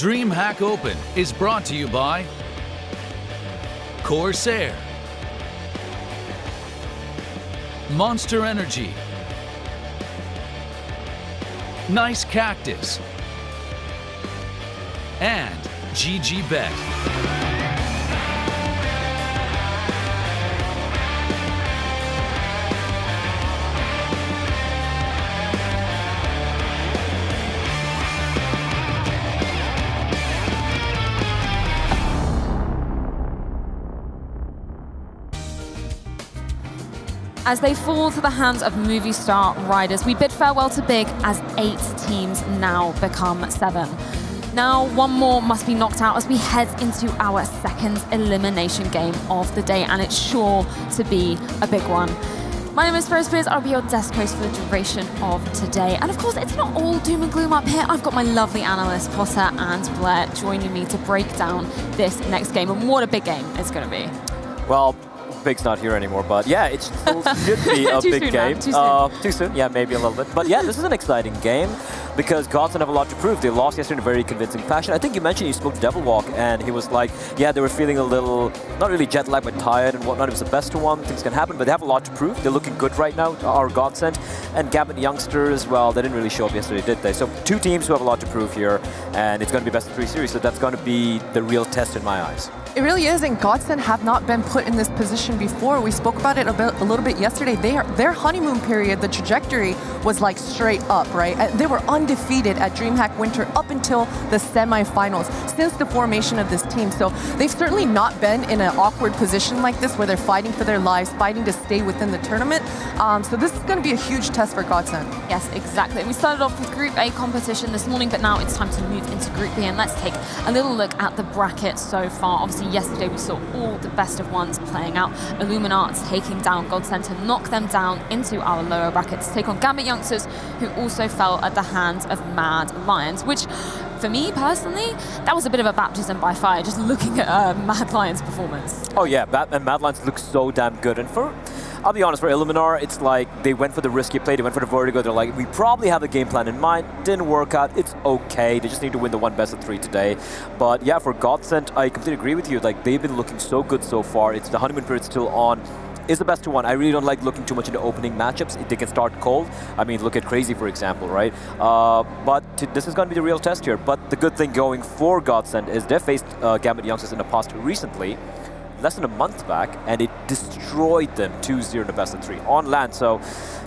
DreamHack Open is brought to you by Corsair, Monster Energy, Nice Cactus, and GGBet. As they fall to the hands of movie star riders, we bid farewell to big as 8 teams now become 7. Now, one more must be knocked out as we head into our second elimination game of the day, and it's sure to be a big one. My name is Ferris Spears. I'll be your desk host for the duration of today. And of course, it's not all doom and gloom up here. I've got my lovely analysts, Potter and Blair, joining me to break down this next game. And what a big game it's going to be. Well, Big's not here anymore, but yeah, it still should be a big game. Too soon, yeah, maybe a little bit. But yeah, this is an exciting game because GODSENT have a lot to prove. They lost yesterday in a very convincing fashion. I think you mentioned you spoke to Devil Walk, and he was like, yeah, they were feeling a little, not really jet lagged, but tired and whatnot. It was the best one. Things can happen, but they have a lot to prove. They're looking good right now, our GODSENT. And Gambit Youngster as well. They didn't really show up yesterday, did they? So 2 teams who have a lot to prove here, and it's going to be best of 3 series. So that's going to be the real test in my eyes. It really is, and GODSENT have not been put in this position before. We spoke about it a little bit yesterday. Their honeymoon period, the trajectory was like straight up, right? They were undefeated at DreamHack Winter up until the semifinals since the formation of this team. So they've certainly not been in an awkward position like this where they're fighting for their lives, fighting to stay within the tournament. So this is going to be a huge test for GODSENT. Yes, exactly. We started off with Group A competition this morning, but now it's time to move into Group B, and let's take a little look at the bracket so far. Obviously, yesterday we saw all the best of ones playing out. Illuminarts taking down GODSENT to knock them down into our lower bracket to take on Gambit Youngsters, who also fell at the hands of Mad Lions, which for me personally, that was a bit of a baptism by fire, just looking at Mad Lions' performance. Oh yeah, and Mad Lions look so damn good. And I'll be honest, for Illuminar, it's like they went for the risky play, they went for the vertigo. They're like, we probably have a game plan in mind. Didn't work out. It's okay. They just need to win the one best of 3 today. But yeah, for GODSENT, I completely agree with you. Like, they've been looking so good so far. It's the honeymoon period still on. Is the best to one. I really don't like looking too much into opening matchups. They can start cold. I mean, look at Crazy, for example, right? This is going to be the real test here. But the good thing going for GODSENT is they've faced Gambit Youngsters in the past recently, less than a month back, and it destroyed them 2-0 in the best of 3 on land. So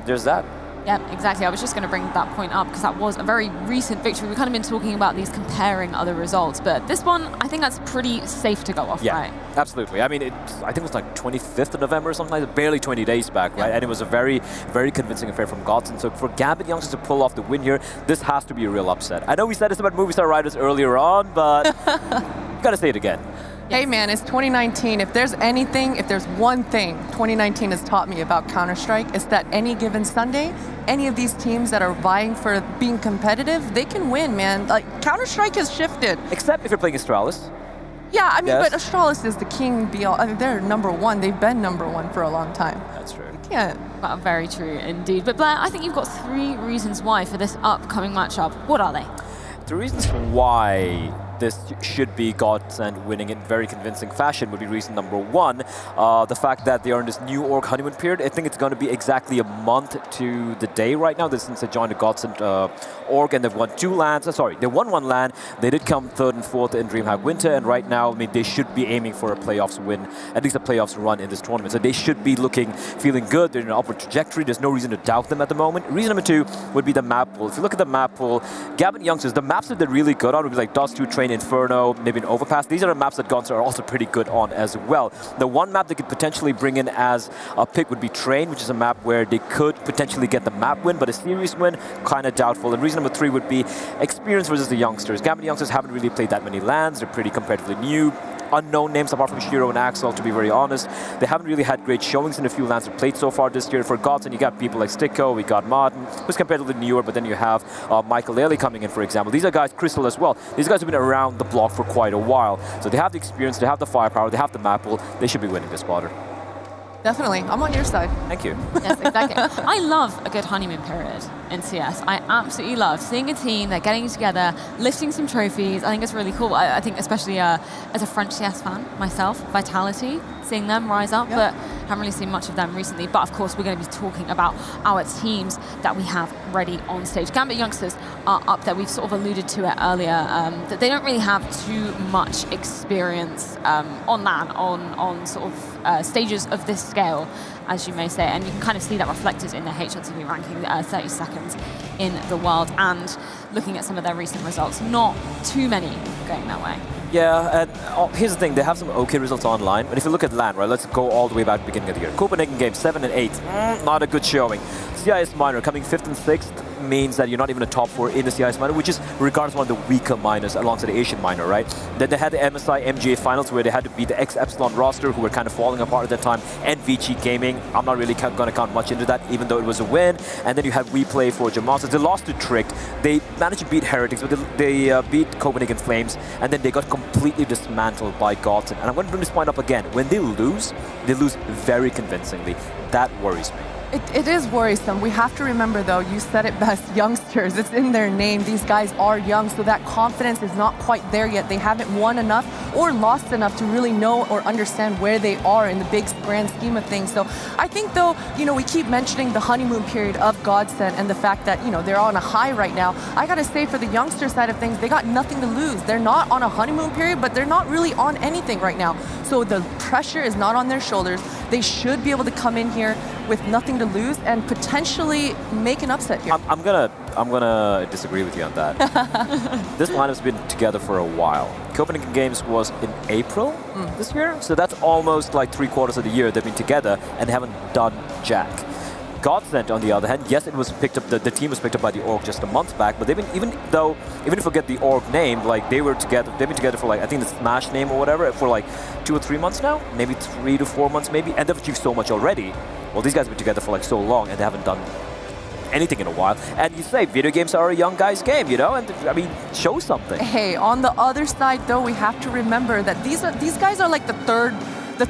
there's that. Yeah, exactly. I was just going to bring that point up because that was a very recent victory. We've kind of been talking about these comparing other results, but this one, I think that's pretty safe to go off, yeah, right? Absolutely. I mean, I think it was like 25th of November or something like that, barely 20 days back, right? Yeah. And it was a very, very convincing affair from GODSENT. So for Gambit Youngsters to pull off the win here, this has to be a real upset. I know we said this about movie star riders earlier on, but got to say it again. Hey man, it's 2019. If there's one thing 2019 has taught me about Counter-Strike, it's that any given Sunday, any of these teams that are vying for being competitive, they can win, man. Like, Counter-Strike has shifted. Except if you're playing Astralis. Yeah, I mean, yes. But Astralis is the king be-all. I mean, they're #1. They've been #1 for a long time. That's true. You can't. Well, very true indeed. But Blair, I think you've got 3 reasons why for this upcoming matchup. What are they? The reasons why this should be GODSENT winning in very convincing fashion would be reason number 1. The fact that they are in this new org honeymoon period. I think it's going to be exactly a month to the day right now since they joined the GODSENT org, and they've won 2 lands. They won 1 land. They did come 3rd and 4th in DreamHack Winter, and right now, I mean, they should be aiming for a playoffs win, at least a playoffs run in this tournament. So they should be feeling good. They're in an upward trajectory. There's no reason to doubt them at the moment. Reason number 2 would be the map pool. If you look at the map pool, Gambit Youngsters, the maps that they're really good on would be like Dust 2, Train, Inferno, maybe an Overpass. These are the maps that GODSENT are also pretty good on as well. The one map they could potentially bring in as a pick would be Train, which is a map where they could potentially get the map win, but a series win, kind of doubtful. And reason number 3 would be experience versus the Youngsters. Gambit Youngsters haven't really played that many lands. They're pretty comparatively new. Unknown names apart from Shiro and Axel, to be very honest. They haven't really had great showings in a few lands they've played so far this year. For GODSENT, you got people like Sticko, we got Martin, who's comparatively newer, but then you have Michael Lely coming in, for example. These are guys, Crystal as well. These guys have been around the block for quite a while. So they have the experience, they have the firepower, they have the map pool. They should be winning this spotter. Definitely. I'm on your side. Thank you. Yes, exactly. I love a good honeymoon period in CS. I absolutely love seeing a team, they're getting together, lifting some trophies. I think it's really cool. I think especially as a French CS fan myself, Vitality, seeing them rise up, but haven't really seen much of them recently. But of course, we're going to be talking about our teams that we have ready on stage. Gambit Youngsters are up there. We've sort of alluded to it earlier, that they don't really have too much experience on LAN, on sort of stages of this scale, as you may say, and you can kind of see that reflected in their HLTV ranking, 32nd in the world, and looking at some of their recent results, not too many going that way. Yeah, and here's the thing, they have some okay results online, but if you look at LAN, right, let's go all the way back to the beginning of the year. Copenhagen Games, 7 and 8, not a good showing. CIS Minor coming 5th and 6th means that you're not even a top 4 in the CIS Minor, which is regardless one of the weaker minors alongside the Asian Minor, right? Then they had the MSI MGA finals where they had to beat the ex-Epsilon roster who were kind of falling apart at that time, and Vici Gaming. I'm not really going to count much into that, even though it was a win. And then you had WePlay for Jamastas. They lost to Trick. They managed to beat Heretics, but they beat Copenhagen Flames, and then they got completely dismantled by GODSENT. And I'm going to bring this point up again. When they lose very convincingly. That worries me. It is worrisome. We have to remember, though, you said it best, youngsters. It's in their name. These guys are young, so that confidence is not quite there yet. They haven't won enough or lost enough to really know or understand where they are in the big grand scheme of things. So I think, though, we keep mentioning the honeymoon period of GODSENT and the fact that, they're on a high right now. I got to say, for the youngster side of things, they got nothing to lose. They're not on a honeymoon period, but they're not really on anything right now. So the pressure is not on their shoulders. They should be able to come in here with nothing to lose and potentially make an upset here. I'm gonna disagree with you on that. This lineup's been together for a while. Copenhagen Games was in April this year, so that's almost like 3/4 of the year they've been together and they haven't done jack. GODSENT, on the other hand, yes, it was picked up. The team was picked up by the org just a month back, but they've been even if you forget the org name, like they've been together for like I think the Smash name or whatever for like 2 or 3 months now, maybe 3 to 4 months maybe, and they've achieved so much already. Well, these guys have been together for like so long and they haven't done anything in a while. And you say video games are a young guy's game, and I mean, show something. Hey, on the other side though, we have to remember that these guys are like the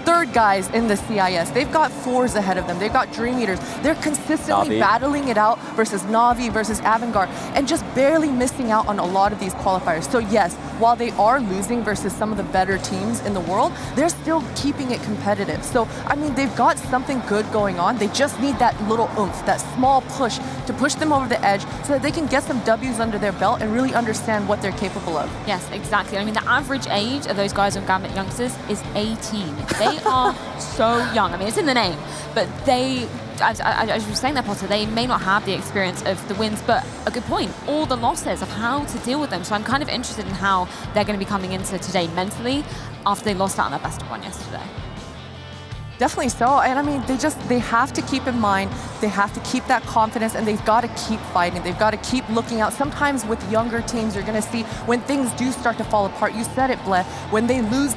third guys in the CIS. They've got 4s ahead of them. They've got Dream Eaters. They're consistently battling it out versus Na'Vi, versus Avangard, and just barely missing out on a lot of these qualifiers. So yes, while they are losing versus some of the better teams in the world, they're still keeping it competitive. So, I mean, they've got something good going on. They just need that little oomph, that small push to push them over the edge so that they can get some W's under their belt and really understand what they're capable of. Yes, exactly. I mean, the average age of those guys on Gambit Youngsters is 18. They are so young. I mean, it's in the name, but they, as you were saying there, Potter, they may not have the experience of the wins, but a good point, all the losses of how to deal with them. So I'm kind of interested in how they're going to be coming into today mentally after they lost out on their best of 1 yesterday. Definitely so, and I mean, they have to keep in mind, they have to keep that confidence, and they've got to keep fighting. They've got to keep looking out. Sometimes with younger teams, you're going to see when things do start to fall apart. You said it, Ble. When they lose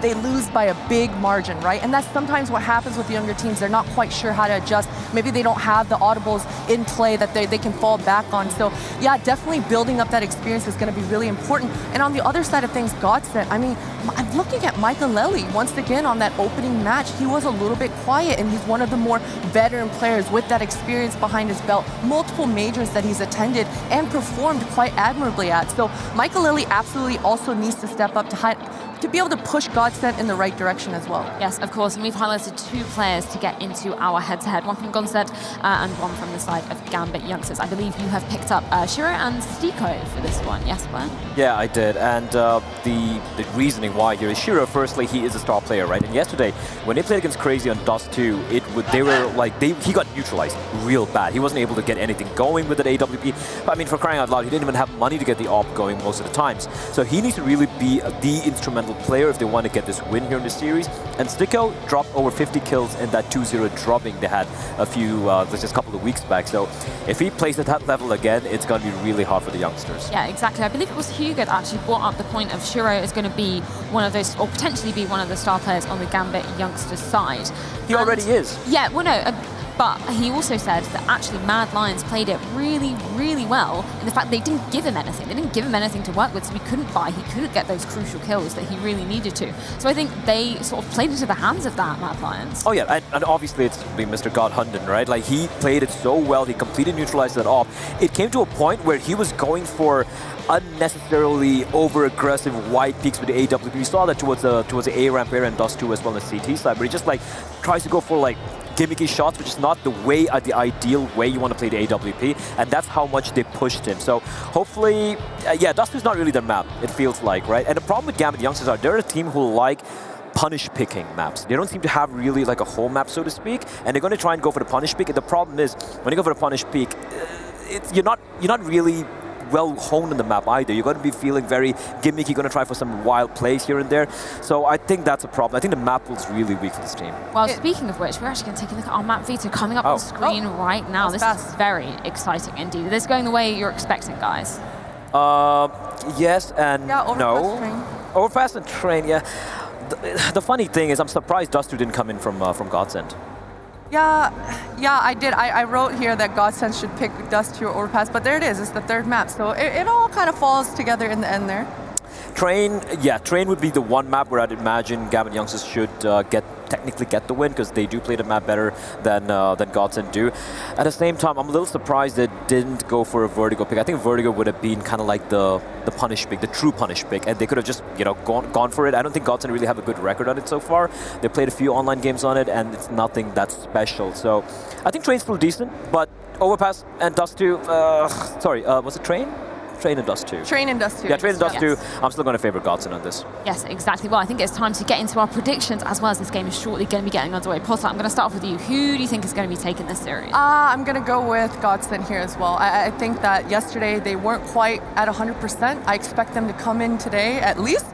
by a big margin, right? And that's sometimes what happens with younger teams. They're not quite sure how to adjust. Maybe they don't have the audibles in play that they can fall back on. So yeah, definitely building up that experience is going to be really important. And on the other side of things, GODSENT, I mean, I'm looking at Michaelelli once again on that opening match. He was a little bit quiet, and he's one of the more veteran players with that experience behind his belt, multiple majors that he's attended and performed quite admirably at. So Michaelelli absolutely also needs to step up to be able to push GODSENT in the right direction as well. Yes, of course, and we've highlighted 2 players to get into our head-to-head, one from GODSENT and one from the side of Gambit Youngsters. I believe you have picked up Shiro and Stiko for this one, yes, Blair? Yeah, I did, and the reasoning why here is Shiro, firstly, he is a star player, right? And yesterday, when they played against Crazy on Dust 2, he got neutralized real bad. He wasn't able to get anything going with that AWP. But I mean, for crying out loud, he didn't even have money to get the AWP going most of the times. So he needs to really be the instrumental player if they want to get this win here in the series. And Stiko dropped over 50 kills in that 2-0 drubbing they had just a couple of weeks back. So if he plays at that level again, it's going to be really hard for the youngsters. Yeah, exactly. I believe it was Hugo that actually brought up the point of Shiro is going to be one of those, or potentially be one of the star players on the Gambit Youngsters side. He already is. Yeah, well, no. But he also said that actually Mad Lions played it really, really well in the fact they didn't give him anything. They didn't give him anything to work with, so he couldn't buy. He couldn't get those crucial kills that he really needed to. So I think they sort of played into the hands of that, Mad Lions. Oh yeah, and obviously it's Mr. God Hunden, right? Like he played it so well, he completely neutralized it off. It came to a point where he was going for unnecessarily over-aggressive wide peaks with the AWP. We saw that towards the A ramp area and Dust 2 as well as CT side, but he just like tries to go for like gimmicky shots, which is not the way, the ideal way you want to play the AWP, and that's how much they pushed him. So hopefully, yeah, Dust 2 is not really their map, it feels like, right? And the problem with Gambit Youngsters are they're a team who like punish picking maps. They don't seem to have really like a home map, so to speak, and they're going to try and go for the punish pick. And the problem is, when you go for the punish pick, you're not really well honed in the map either. You're going to be feeling very gimmicky, going to try for some wild plays here and there. So I think that's a problem. I think the map pool's really weak for this team. Well, speaking of which, we're actually going to take a look at our map veto coming up on screen right now. This is very exciting indeed. Is this going the way you're expecting, guys? Yes and no. Train. Overpass and Train, yeah. The funny thing is, I'm surprised Dust 2 didn't come in from GODSENT. Yeah, I did. I wrote here that GODSENT should pick Dust 2 or Overpass, but there it is. It's the third map, so it all kind of falls together in the end there. Train, yeah, Train would be the one map where I'd imagine Gambit Youngsters should technically get the win, because they do play the map better than GODSENT do. At the same time, I'm a little surprised they didn't go for a Vertigo pick. I think Vertigo would have been kind of like the punish pick, the true punish pick, and they could have just gone for it. I don't think GODSENT really have a good record on it so far. They played a few online games on it, and it's nothing that special. So I think Train's still decent, but Overpass and Dust 2, was it Train? Train and Dust 2. Train and Dust 2. Yeah, Train and Dust 2. Yes. I'm still going to favor GODSENT on this. Yes, exactly. Well, I think it's time to get into our predictions as well, as this game is shortly going to be getting underway. Potter, I'm going to start off with you. Who do you think is going to be taking this series? I'm going to go with GODSENT here as well. I think that yesterday they weren't quite at 100%. I expect them to come in today at least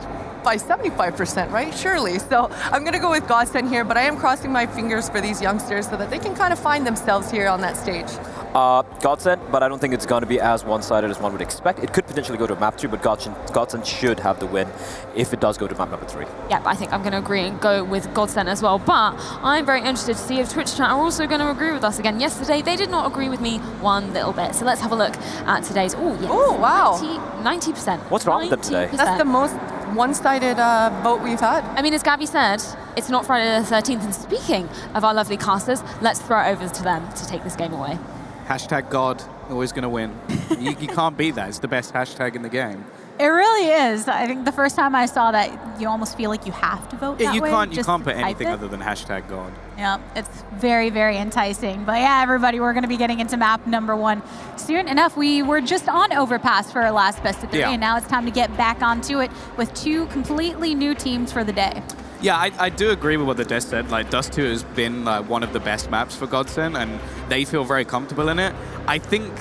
by 75%, right? Surely. So I'm going to go with GODSENT here, but I am crossing my fingers for these youngsters so that they can kind of find themselves here on that stage. GODSENT, but I don't think it's going to be as one-sided as one would expect. It could potentially go to map 2, but GODSENT should have the win if it does go to map number 3. Yeah, I think I'm going to agree and go with GODSENT as well. But I'm very interested to see if Twitch chat are also going to agree with us again. Yesterday, they did not agree with me one little bit. So let's have a look at today's. Oh, yes. Oh, wow. 90%. What's wrong with them today? That's the most one-sided vote we've had. I mean, as Gabby said, it's not Friday the 13th. And speaking of our lovely casters, let's throw it over to them to take this game away. Hashtag God, always going to win. You can't beat that. It's the best hashtag in the game. It really is. I think the first time I saw that, you almost feel like you have to vote that You way. can't put anything other than hashtag God. Yeah, it's very, very enticing. But yeah, everybody, we're going to be getting into map number 1 soon enough. We were just on Overpass for our last best of 3, and now it's time to get back onto it with 2 completely new teams for the day. Yeah, I do agree with what the Des said. Like, Dust 2 has been one of the best maps for GODSENT, and they feel very comfortable in it. I think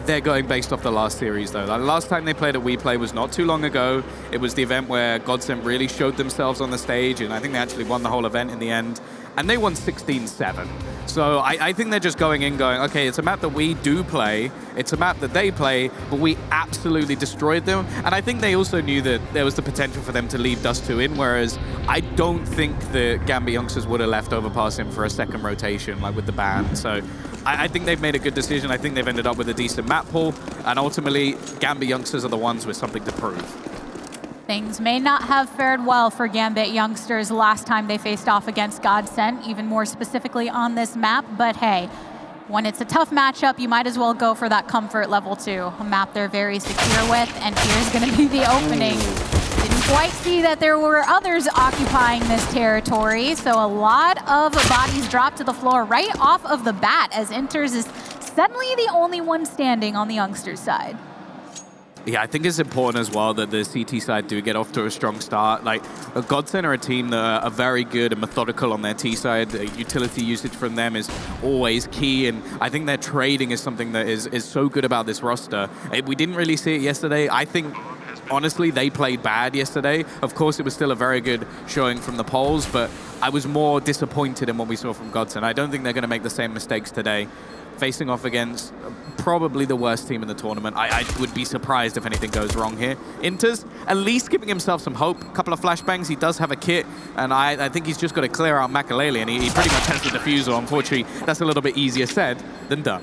they're going based off the last series, though. Like, last time they played at WePlay was not too long ago. It was the event where GODSENT really showed themselves on the stage, and I think they actually won the whole event in the end. And they won 16-7. So I think they're just going in going, okay, it's a map that we do play, it's a map that they play, but we absolutely destroyed them. And I think they also knew that there was the potential for them to leave Dust 2 in, whereas I don't think the Gambit Youngsters would have left Overpass in for a second rotation, like with the ban. So I think they've made a good decision. I think they've ended up with a decent map pool, and ultimately, Gambit Youngsters are the ones with something to prove. Things may not have fared well for Gambit Youngsters last time they faced off against GODSENT, even more specifically on this map, but hey, when it's a tough matchup, you might as well go for that comfort level 2, a map they're very secure with, and here's going to be the opening. Didn't quite see that there were others occupying this territory, so a lot of bodies dropped to the floor right off of the bat as Inters is suddenly the only one standing on the Youngsters side. Yeah, I think it's important as well that the CT side do get off to a strong start. Like, GODSENT are a team that are very good and methodical on their T side. Utility usage from them is always key, and I think their trading is something that is so good about this roster. We didn't really see it yesterday. I think honestly, they played bad yesterday. Of course, it was still a very good showing from the polls, but I was more disappointed in what we saw from GODSENT. I don't think they're going to make the same mistakes today. Facing off against probably the worst team in the tournament. I would be surprised if anything goes wrong here. Inter's at least giving himself some hope. A couple of flashbangs, he does have a kit, and I think he's just got to clear out Makalele, and he pretty much has the diffuser. Unfortunately, that's a little bit easier said than done.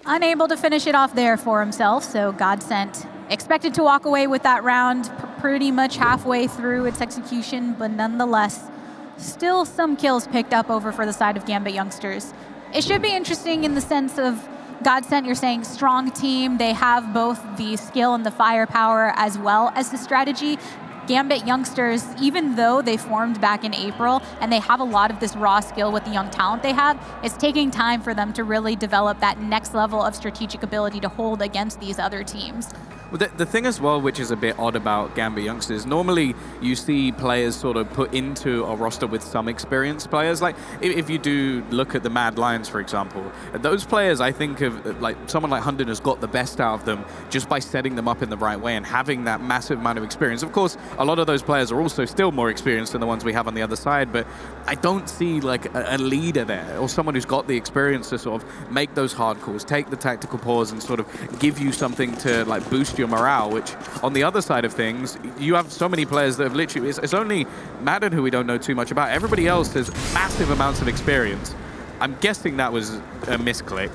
Unable to finish it off there for himself, so GODSENT expected to walk away with that round pretty much halfway through its execution, but nonetheless, still some kills picked up over for the side of Gambit Youngsters. It should be interesting in the sense of GODSENT, you're saying strong team. They have both the skill and the firepower as well as the strategy. Gambit Youngsters, even though they formed back in April and they have a lot of this raw skill with the young talent they have, it's taking time for them to really develop that next level of strategic ability to hold against these other teams. Well, the thing as well, which is a bit odd about Gambit Youngsters, normally you see players sort of put into a roster with some experienced players. Like, if you do look at the Mad Lions, for example, those players, I think of, like, someone like Hunden has got the best out of them just by setting them up in the right way and having that massive amount of experience. Of course, a lot of those players are also still more experienced than the ones we have on the other side, but I don't see, like, a leader there or someone who's got the experience to sort of make those hard calls, take the tactical pause and sort of give you something to, like, boost your morale, which on the other side of things, you have so many players that have literally, it's only Madden who we don't know too much about. Everybody else has massive amounts of experience. I'm guessing that was a misclick.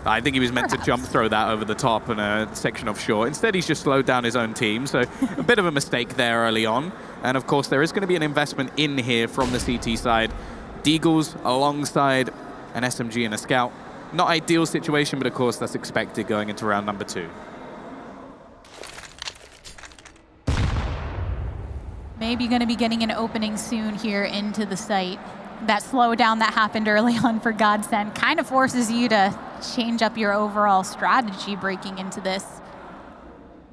I think he was meant to jump throw that over the top and a section offshore. Instead, he's just slowed down his own team, so a bit of a mistake there early on. And of course, there is going to be an investment in here from the CT side. Deagles alongside an SMG and a scout. Not ideal situation, but of course, that's expected going into round number 2. Maybe going to be getting an opening soon here into the site. That slowdown that happened early on for GODSENT kind of forces you to change up your overall strategy breaking into this.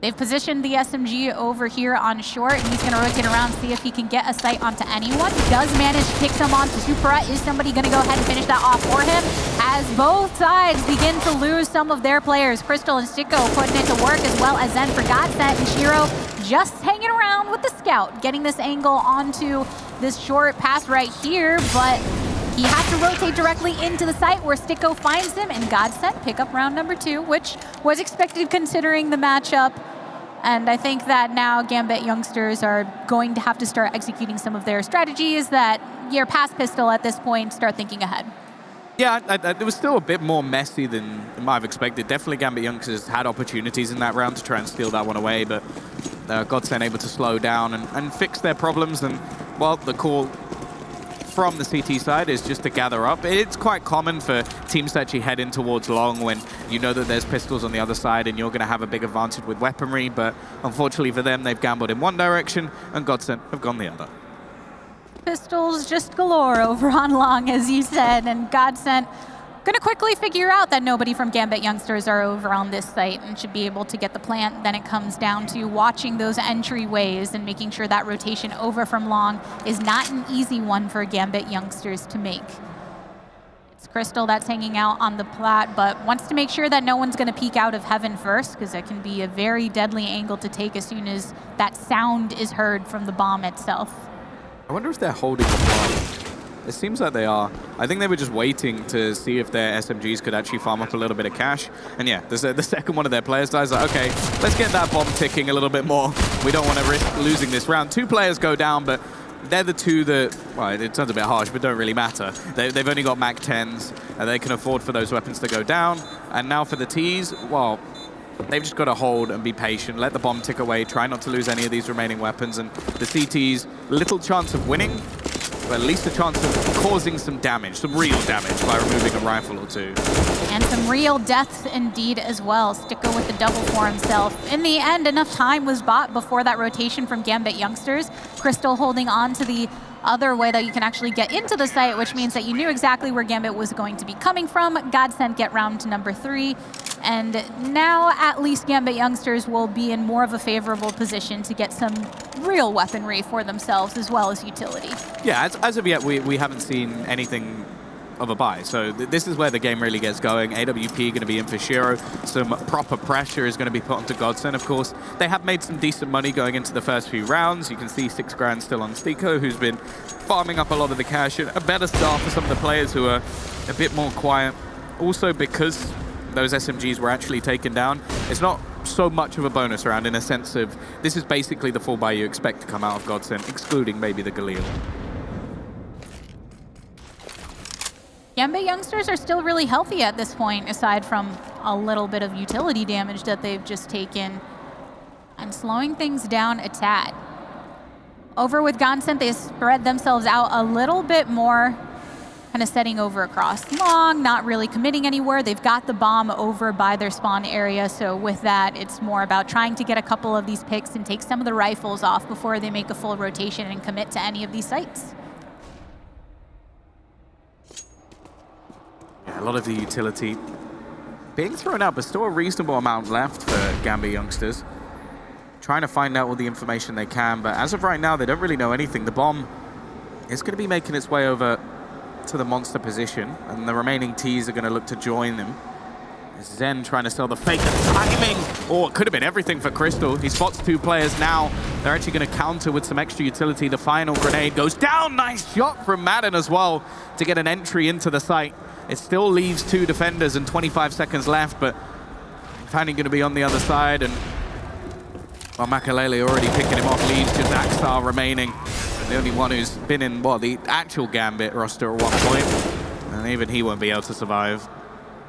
They've positioned the SMG over here on short, and he's going to rotate around, see if he can get a sight onto anyone. He does manage to pick some onto Supra. Is somebody going to go ahead and finish that off for him? As both sides begin to lose some of their players, Crystal and Sticko putting it to work, as well as Zen for GODSENT, and Shiro just hanging around with the scout, getting this angle onto this short pass right here, but he has to rotate directly into the site where Sticko finds him, and GODSENT pick up round number 2, which was expected considering the matchup. And I think that now Gambit Youngsters are going to have to start executing some of their strategies that you're past pistol at this point, start thinking ahead. Yeah, it was still a bit more messy than I might have expected. Definitely Gambit Youngsters had opportunities in that round to try and steal that one away, but GODSENT able to slow down and fix their problems. And, well, the call from the CT side is just to gather up. It's quite common for teams to actually head in towards long when you know that there's pistols on the other side and you're going to have a big advantage with weaponry, but unfortunately for them, they've gambled in one direction and GODSENT have gone the other. Pistols just galore over on long, as you said, and GODSENT gonna quickly figure out that nobody from Gambit Youngsters are over on this site and should be able to get the plant. Then it comes down to watching those entryways and making sure that rotation over from long is not an easy one for Gambit Youngsters to make. It's Crystal that's hanging out on the plat, but wants to make sure that no one's gonna peek out of heaven first, because that can be a very deadly angle to take as soon as that sound is heard from the bomb itself. I wonder if they're holding the bomb. It seems like they are. I think they were just waiting to see if their SMGs could actually farm up a little bit of cash. And yeah, the second one of their players dies, like, okay, let's get that bomb ticking a little bit more. We don't want to risk losing this round. 2 players go down, but they're the 2 that, well, it sounds a bit harsh, but don't really matter. They've only got Mac 10s, and they can afford for those weapons to go down. And now for the Ts, well, they've just got to hold and be patient, let the bomb tick away, try not to lose any of these remaining weapons. And the CTs, little chance of winning, but at least a chance of causing some damage, some real damage, by removing a rifle or 2. And some real deaths indeed as well. Sticko with the double for himself. In the end, enough time was bought before that rotation from Gambit Youngsters. Crystal holding on to the other way that you can actually get into the site, which means that you knew exactly where Gambit was going to be coming from. GODSENT get round to number 3. And now at least Gambit Youngsters will be in more of a favorable position to get some real weaponry for themselves as well as utility. Yeah, as of yet, we haven't seen anything of a buy. So this is where the game really gets going. AWP going to be in for Shiro. Some proper pressure is going to be put onto GODSENT, of course. They have made some decent money going into the first few rounds. You can see 6 grand still on Stiko, who's been farming up a lot of the cash. A better start for some of the players who are a bit more quiet. Also because those SMGs were actually taken down, it's not so much of a bonus round in a sense of this is basically the full buy you expect to come out of GODSENT, excluding maybe the Galil. Gambit Youngsters are still really healthy at this point, aside from a little bit of utility damage that they've just taken, and slowing things down a tad. Over with GODSENT, they spread themselves out a little bit more, kind of setting over across long, not really committing anywhere. They've got the bomb over by their spawn area, so with that, it's more about trying to get a couple of these picks and take some of the rifles off before they make a full rotation and commit to any of these sites. Yeah, a lot of the utility being thrown out, but still a reasonable amount left for Gambit Youngsters. Trying to find out all the information they can, but as of right now, they don't really know anything. The bomb is going to be making its way over to the monster position, and the remaining Ts are going to look to join them. Zen trying to sell the fake timing. Oh, it could have been everything for Crystal. He spots 2 players now. They're actually going to counter with some extra utility. The final grenade goes down. Nice shot from Madden as well to get an entry into the site. It still leaves 2 defenders and 25 seconds left, but Fanny going to be on the other side, and well, Makalele already picking him off, leaves just Axar remaining. And the only one who's been in, well, the actual Gambit roster at one point. And even he won't be able to survive.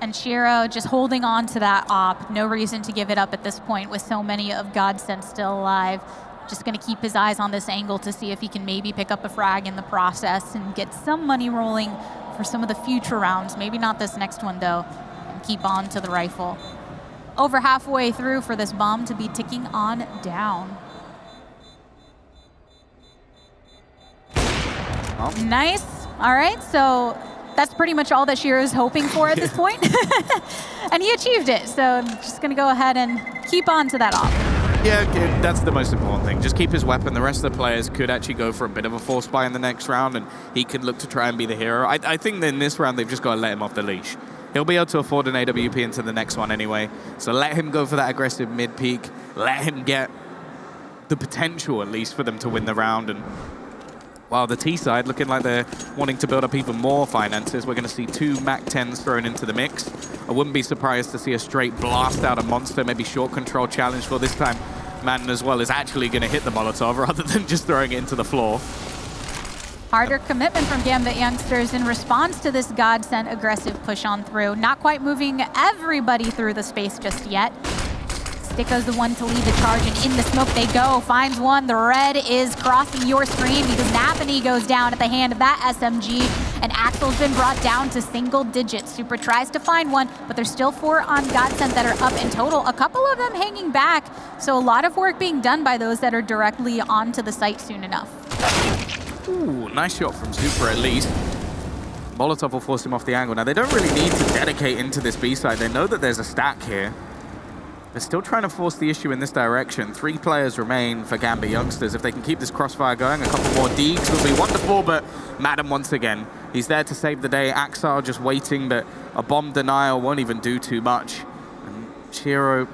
And Shiro just holding on to that op. No reason to give it up at this point with so many of GODSENT still alive. Just going to keep his eyes on this angle to see if he can maybe pick up a frag in the process and get some money rolling for some of the future rounds. Maybe not this next one, though. And keep on to the rifle. Over halfway through for this bomb to be ticking on down. Oh. Nice. All right, so that's pretty much all that Shiro's hoping for at this point. And he achieved it, so I'm just going to go ahead and keep on to that op. Yeah, that's the most important thing. Just keep his weapon. The rest of the players could actually go for a bit of a force buy in the next round, and he could look to try and be the hero. I think that in this round, they've just got to let him off the leash. He'll be able to afford an AWP into the next one anyway. So let him go for that aggressive mid-peak. Let him get the potential, at least, for them to win the round. And while the T side looking like they're wanting to build up even more finances, we're going to see 2 MAC-10s thrown into the mix. I wouldn't be surprised to see a straight blast out of Monster, maybe short control challenge for this time. Madden as well is actually going to hit the Molotov rather than just throwing it into the floor. Harder commitment from Gambit Youngsters in response to this GODSENT aggressive push on through. Not quite moving everybody through the space just yet. Stiko's the one to lead the charge, and in the smoke they go. Finds one. The red is crossing your screen because Naphany goes down at the hand of that SMG, and Axel's been brought down to single digits. Super tries to find one, but there's still 4 on GODSENT that are up in total. A couple of them hanging back, so a lot of work being done by those that are directly onto the site soon enough. Ooh, nice shot from Super at least. Molotov will force him off the angle. Now, they don't really need to dedicate into this B side. They know that there's a stack here. They're still trying to force the issue in this direction. 3 players remain for Gambit Youngsters. If they can keep this crossfire going, a couple more deeks will be wonderful, but Madden once again, he's there to save the day. Axar just waiting, but a bomb denial won't even do too much. And Shiro,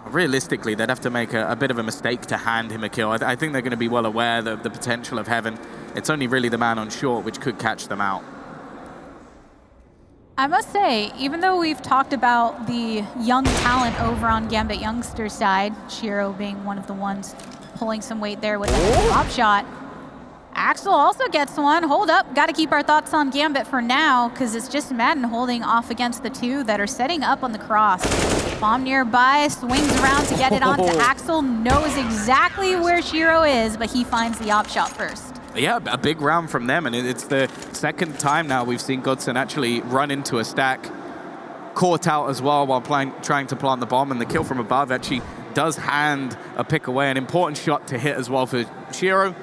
realistically, they'd have to make a bit of a mistake to hand him a kill. I think they're going to be well aware of the potential of Heaven. It's only really the man on short which could catch them out. I must say, even though we've talked about the young talent over on Gambit Youngster's side, Shiro being one of the ones pulling some weight there with a drop shot, Axel also gets one. Hold up, got to keep our thoughts on Gambit for now, because it's just Madden holding off against the 2 that are setting up on the cross. Bomb nearby, swings around to get it onto Axel, knows exactly where Shiro is, but he finds the op shot first. Yeah, a big round from them, and it's the second time now we've seen GODSENT actually run into a stack, caught out as well while trying to plant the bomb, and the kill from above actually does hand a pick away, an important shot to hit as well for Shiro.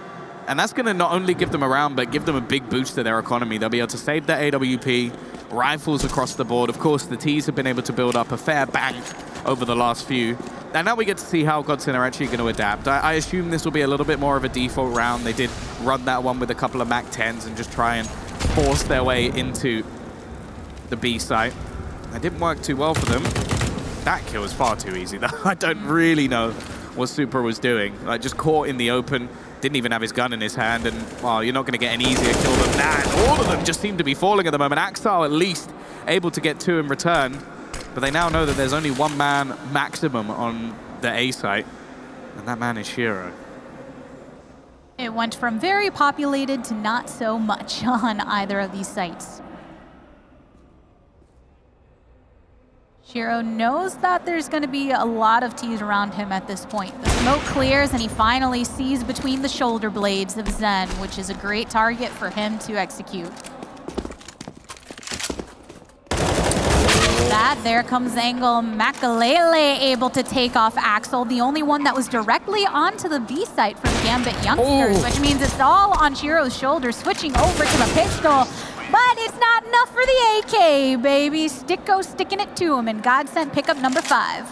And that's going to not only give them a round, but give them a big boost to their economy. They'll be able to save their AWP, rifles across the board. Of course, the Ts have been able to build up a fair bank over the last few. And now we get to see how GODSENT are actually going to adapt. I assume this will be a little bit more of a default round. They did run that one with a couple of MAC-10s and just try and force their way into the B site. That didn't work too well for them. That kill was far too easy, though. I don't really know what Super was doing. Like, just caught in the open, didn't even have his gun in his hand, and, well, you're not going to get an easier kill than that. And all of them just seem to be falling at the moment. Axel, at least, able to get 2 in return, but they now know that there's only 1 man maximum on the A site, and that man is Shiro. It went from very populated to not so much on either of these sites. Shiro knows that there's going to be a lot of T's around him at this point. The smoke clears and he finally sees between the shoulder blades of Zen, which is a great target for him to execute. There comes Angle. Makalele able to take off Axel, the only one that was directly onto the B site from Gambit Youngsters, which means it's all on Shiro's shoulders, switching over to the pistol. But it's not enough for the AK, baby. Sticko sticking it to him, and GODSENT pickup number 5.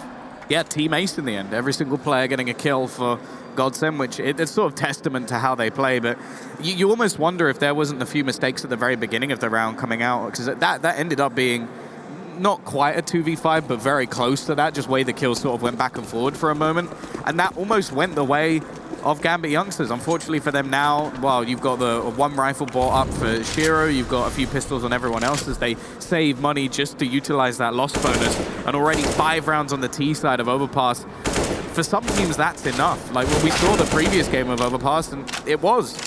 Yeah, team ace in the end. Every single player getting a kill for GODSENT, which it's sort of testament to how they play, but you almost wonder if there wasn't a few mistakes at the very beginning of the round coming out, because that ended up being not quite a 2v5, but very close to that, just way the kills sort of went back and forward for a moment, and that almost went the way of Gambit Youngsters. Unfortunately for them now, well, you've got the 1 rifle bought up for Shiro, you've got a few pistols on everyone else as they save money just to utilize that loss bonus, and already 5 rounds on the T side of Overpass. For some teams, that's enough. Like when we saw the previous game of Overpass, and it was.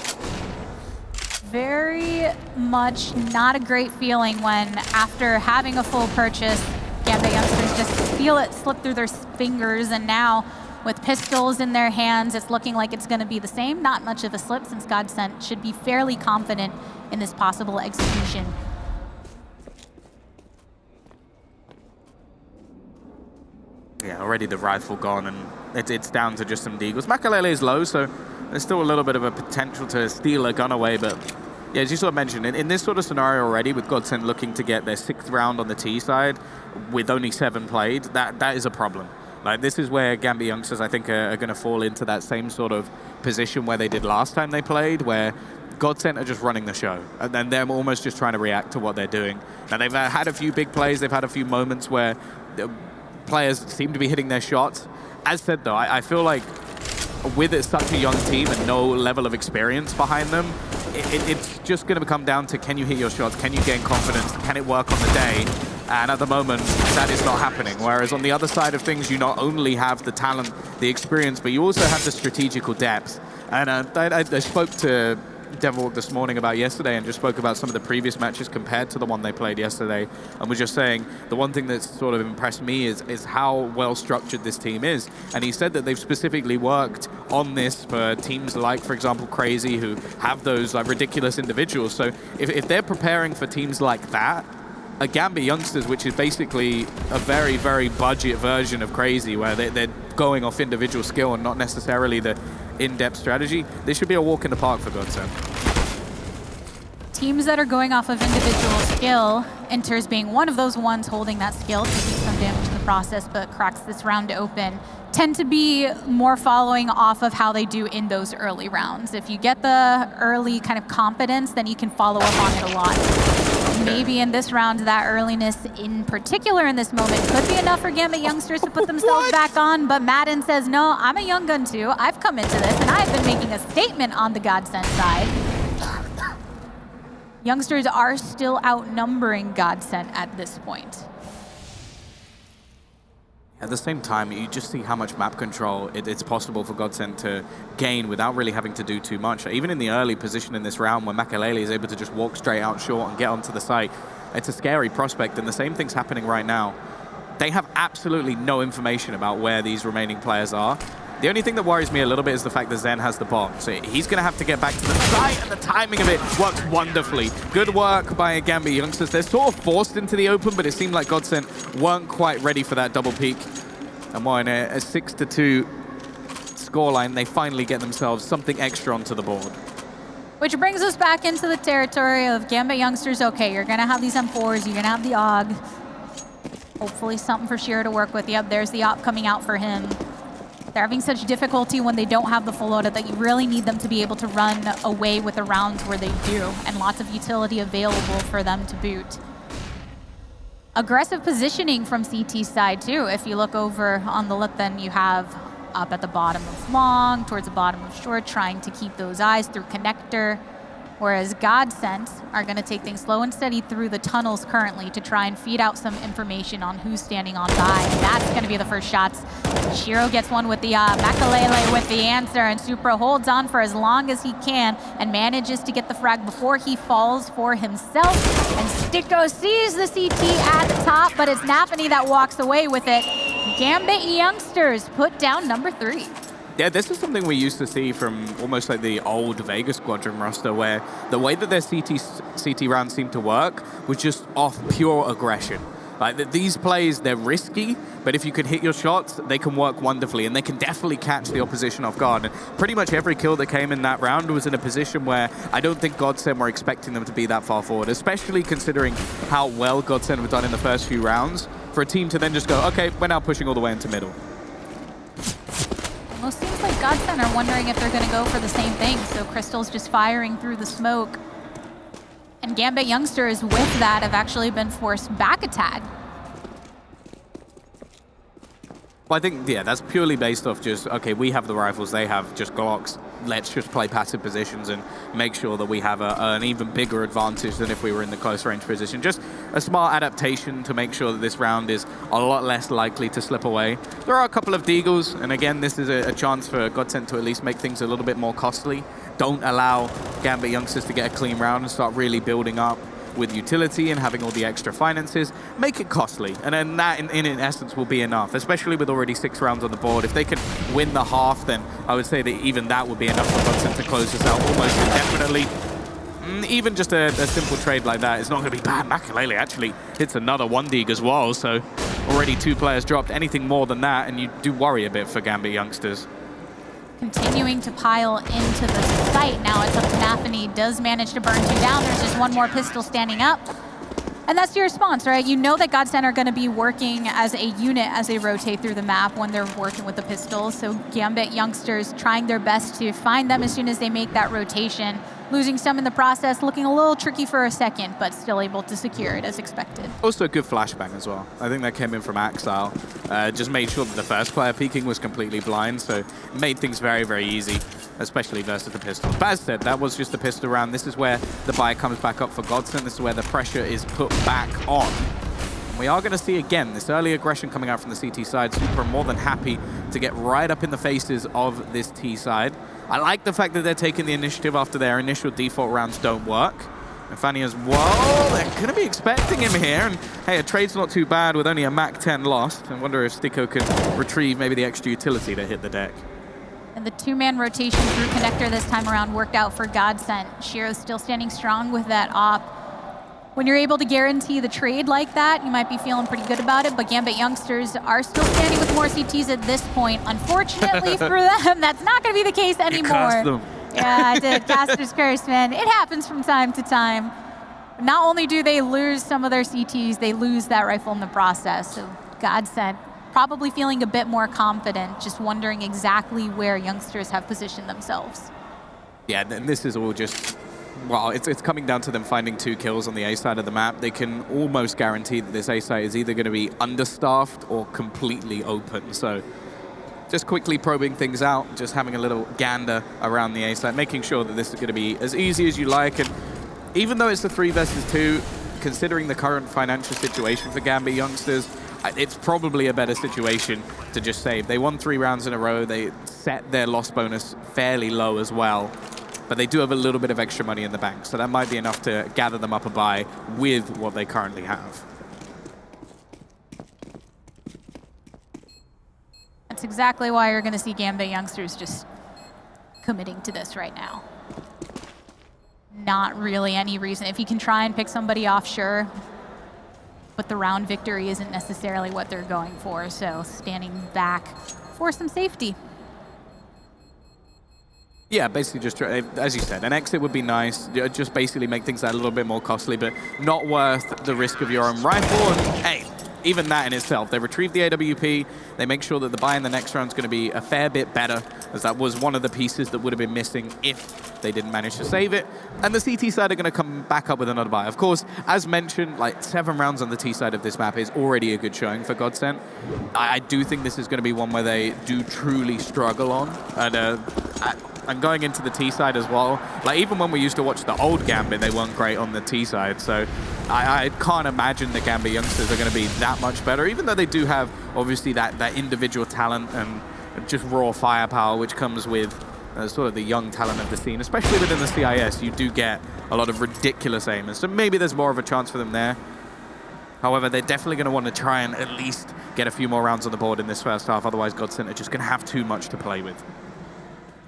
Very much not a great feeling when, after having a full purchase, Gambit Youngsters just feel it slip through their fingers, and now with pistols in their hands, it's looking like it's going to be the same. Not much of a slip, since GODSENT should be fairly confident in this possible execution. Yeah, already the rifle gone, and it's down to just some deagles. Makalele is low, so there's still a little bit of a potential to steal a gun away, but yeah, as you sort of mentioned, in this sort of scenario already, with GODSENT looking to get their 6th round on the T side, with only 7 played, that is a problem. Like, this is where Gambit Youngsters, I think, are going to fall into that same sort of position where they did last time they played, where GODSENT are just running the show, and then they're almost just trying to react to what they're doing. Now, they've had a few big plays, they've had a few moments where players seem to be hitting their shots. As said, though, I feel like with it such a young team and no level of experience behind them, it's just going to come down to, can you hit your shots, can you gain confidence, can it work on the day? And at the moment, that is not happening. Whereas on the other side of things, you not only have the talent, the experience, but you also have the strategical depth. And I spoke to Devil this morning about yesterday, and just spoke about some of the previous matches compared to the one they played yesterday, and was just saying the one thing that's sort of impressed me is how well structured this team is. And he said that they've specifically worked on this for teams like, for example, Crazy, who have those like ridiculous individuals. So if they're preparing for teams like that, a Gambit Youngsters, which is basically a very, very budget version of Crazy, where they're going off individual skill and not necessarily the in-depth strategy, this should be a walk in the park for GODSENT. Teams that are going off of individual skill, Enters being one of those ones holding that skill, taking some damage in the process, but cracks this round open, tend to be more following off of how they do in those early rounds. If you get the early kind of confidence, then you can follow up on it a lot. Maybe in this round, that earliness in particular in this moment could be enough for Gambit Youngsters to put themselves back on, but Madden says, no, I'm a young gun too. I've come into this, and I've been making a statement on the GODSENT side. Youngsters are still outnumbering GODSENT at this point. At the same time, you just see how much map control it's possible for GODSENT to gain without really having to do too much. Even in the early position in this round, where Makalele is able to just walk straight out short and get onto the site, it's a scary prospect, and the same thing's happening right now. They have absolutely no information about where these remaining players are. The only thing that worries me a little bit is the fact that Zen has the bomb. So he's going to have to get back to the site, and the timing of it works wonderfully. Good work by Gambit Youngsters. They're sort of forced into the open, but it seemed like GODSENT weren't quite ready for that double peak. And while in a 6-2 scoreline, they finally get themselves something extra onto the board. Which brings us back into the territory of Gambit Youngsters. Okay, you're going to have these M4s, you're going to have the AUG. Hopefully something for Shiro to work with. Yep, there's the op coming out for him. They're having such difficulty when they don't have the full loadout that you really need them to be able to run away with the rounds where they do, and lots of utility available for them to boot. Aggressive positioning from CT's side too. If you look over on the lip, then you have up at the bottom of long, towards the bottom of short, trying to keep those eyes through connector. Whereas GODSENT are going to take things slow and steady through the tunnels currently to try and feed out some information on who's standing on by. And that's going to be the first shots. Shiro gets one with the Makalele with the answer, and Supra holds on for as long as he can and manages to get the frag before he falls for himself. And Sticko sees the CT at the top, but it's Nafany that walks away with it. Gambit Youngsters put down number 3. Yeah, this is something we used to see from almost like the old Vegas Squadron roster, where the way that their CT rounds seemed to work was just off pure aggression. Like these plays, they're risky, but if you can hit your shots, they can work wonderfully, and they can definitely catch the opposition off guard. And pretty much every kill that came in that round was in a position where I don't think GODSENT were expecting them to be that far forward, especially considering how well GODSENT have done in the first few rounds, for a team to then just go, okay, we're now pushing all the way into middle. Well, it seems like GODSENT are wondering if they're going to go for the same thing, so Crystal's just firing through the smoke. And Gambit Youngsters with that have actually been forced back a tag. Well, I think, yeah, that's purely based off just, okay, we have the rifles, they have just Glocks. Let's just play passive positions and make sure that we have an even bigger advantage than if we were in the close range position. Just a smart adaptation to make sure that this round is a lot less likely to slip away. There are a couple of deagles, and again, this is a chance for GODSENT to at least make things a little bit more costly. Don't allow Gambit Youngsters to get a clean round and start really building up with utility and having all the extra finances. Make it costly, and then that in essence will be enough, especially with already 6 rounds on the board. If they can win the half, then I would say that even that would be enough for GODSENT to close this out almost indefinitely. Even just a simple trade like that is not going to be bad. Makalele actually hits another 1-deag as well, so already 2 players dropped. Anything more than that, and you do worry a bit for Gambit Youngsters. Continuing to pile into the site. Now it's up to Nafany. Does manage to burn 2 down. There's just one more pistol standing up. And that's your response, right? You know that GODSENT are going to be working as a unit as they rotate through the map when they're working with the pistols. So Gambit Youngsters trying their best to find them as soon as they make that rotation. Losing some in the process, looking a little tricky for a second, but still able to secure it as expected. Also a good flashbang as well. I think that came in from Axile. Just made sure that the first player peeking was completely blind, so made things very, very easy, especially versus the pistol. But as said, that was just the pistol round. This is where the buy comes back up for GODSENT. This is where the pressure is put back on. We are going to see again this early aggression coming out from the CT side. Super more than happy to get right up in the faces of this T side. I like the fact that they're taking the initiative after their initial default rounds don't work. And Fanny as well, they're going to be expecting him here. And hey, a trade's not too bad with only a Mach 10 lost. I wonder if Sticko can retrieve maybe the extra utility to hit the deck. And the 2-man rotation through connector this time around worked out for GODSENT. Shiro's still standing strong with that op. When you're able to guarantee the trade like that, you might be feeling pretty good about it, but Gambit Youngsters are still standing with more CTs at this point. Unfortunately for them, that's not going to be the case anymore. You cursed them. Yeah, I did. Caster's curse, man. It happens from time to time. Not only do they lose some of their CTs, they lose that rifle in the process. So GODSENT probably feeling a bit more confident, just wondering exactly where Youngsters have positioned themselves. Yeah, and this is all just... Well, it's coming down to them finding 2 kills on the A side of the map. They can almost guarantee that this A side is either going to be understaffed or completely open. So just quickly probing things out, just having a little gander around the A side, making sure that this is going to be as easy as you like. And even though it's a 3 versus 2, considering the current financial situation for Gambit Youngsters, it's probably a better situation to just save. They won 3 rounds in a row. They set their loss bonus fairly low as well. But they do have a little bit of extra money in the bank, so that might be enough to gather them up a buy with what they currently have. That's exactly why you're going to see Gambit Youngsters just committing to this right now. Not really any reason. If you can try and pick somebody off, sure. But the round victory isn't necessarily what they're going for, so standing back for some safety. Yeah, basically just, as you said, an exit would be nice. Just basically make things a little bit more costly, but not worth the risk of your own rifle. And hey, even that in itself, they retrieve the AWP, they make sure that the buy in the next round is going to be a fair bit better, as that was one of the pieces that would have been missing if they didn't manage to save it. And the CT side are going to come back up with another buy. Of course, as mentioned, like 7 rounds on the T side of this map is already a good showing for GODSENT. I do think this is going to be one where they do truly struggle on. And going into the T side as well, like even when we used to watch the old Gambit, they weren't great on the T side. So I can't imagine the Gambit youngsters are going to be that much better, even though they do have obviously that individual talent and just raw firepower, which comes with sort of the young talent of the scene, especially within the CIS. You do get a lot of ridiculous aimers, so maybe there's more of a chance for them there. However, they're definitely going to want to try and at least get a few more rounds on the board in this first half, otherwise GODSENT are just going to have too much to play with.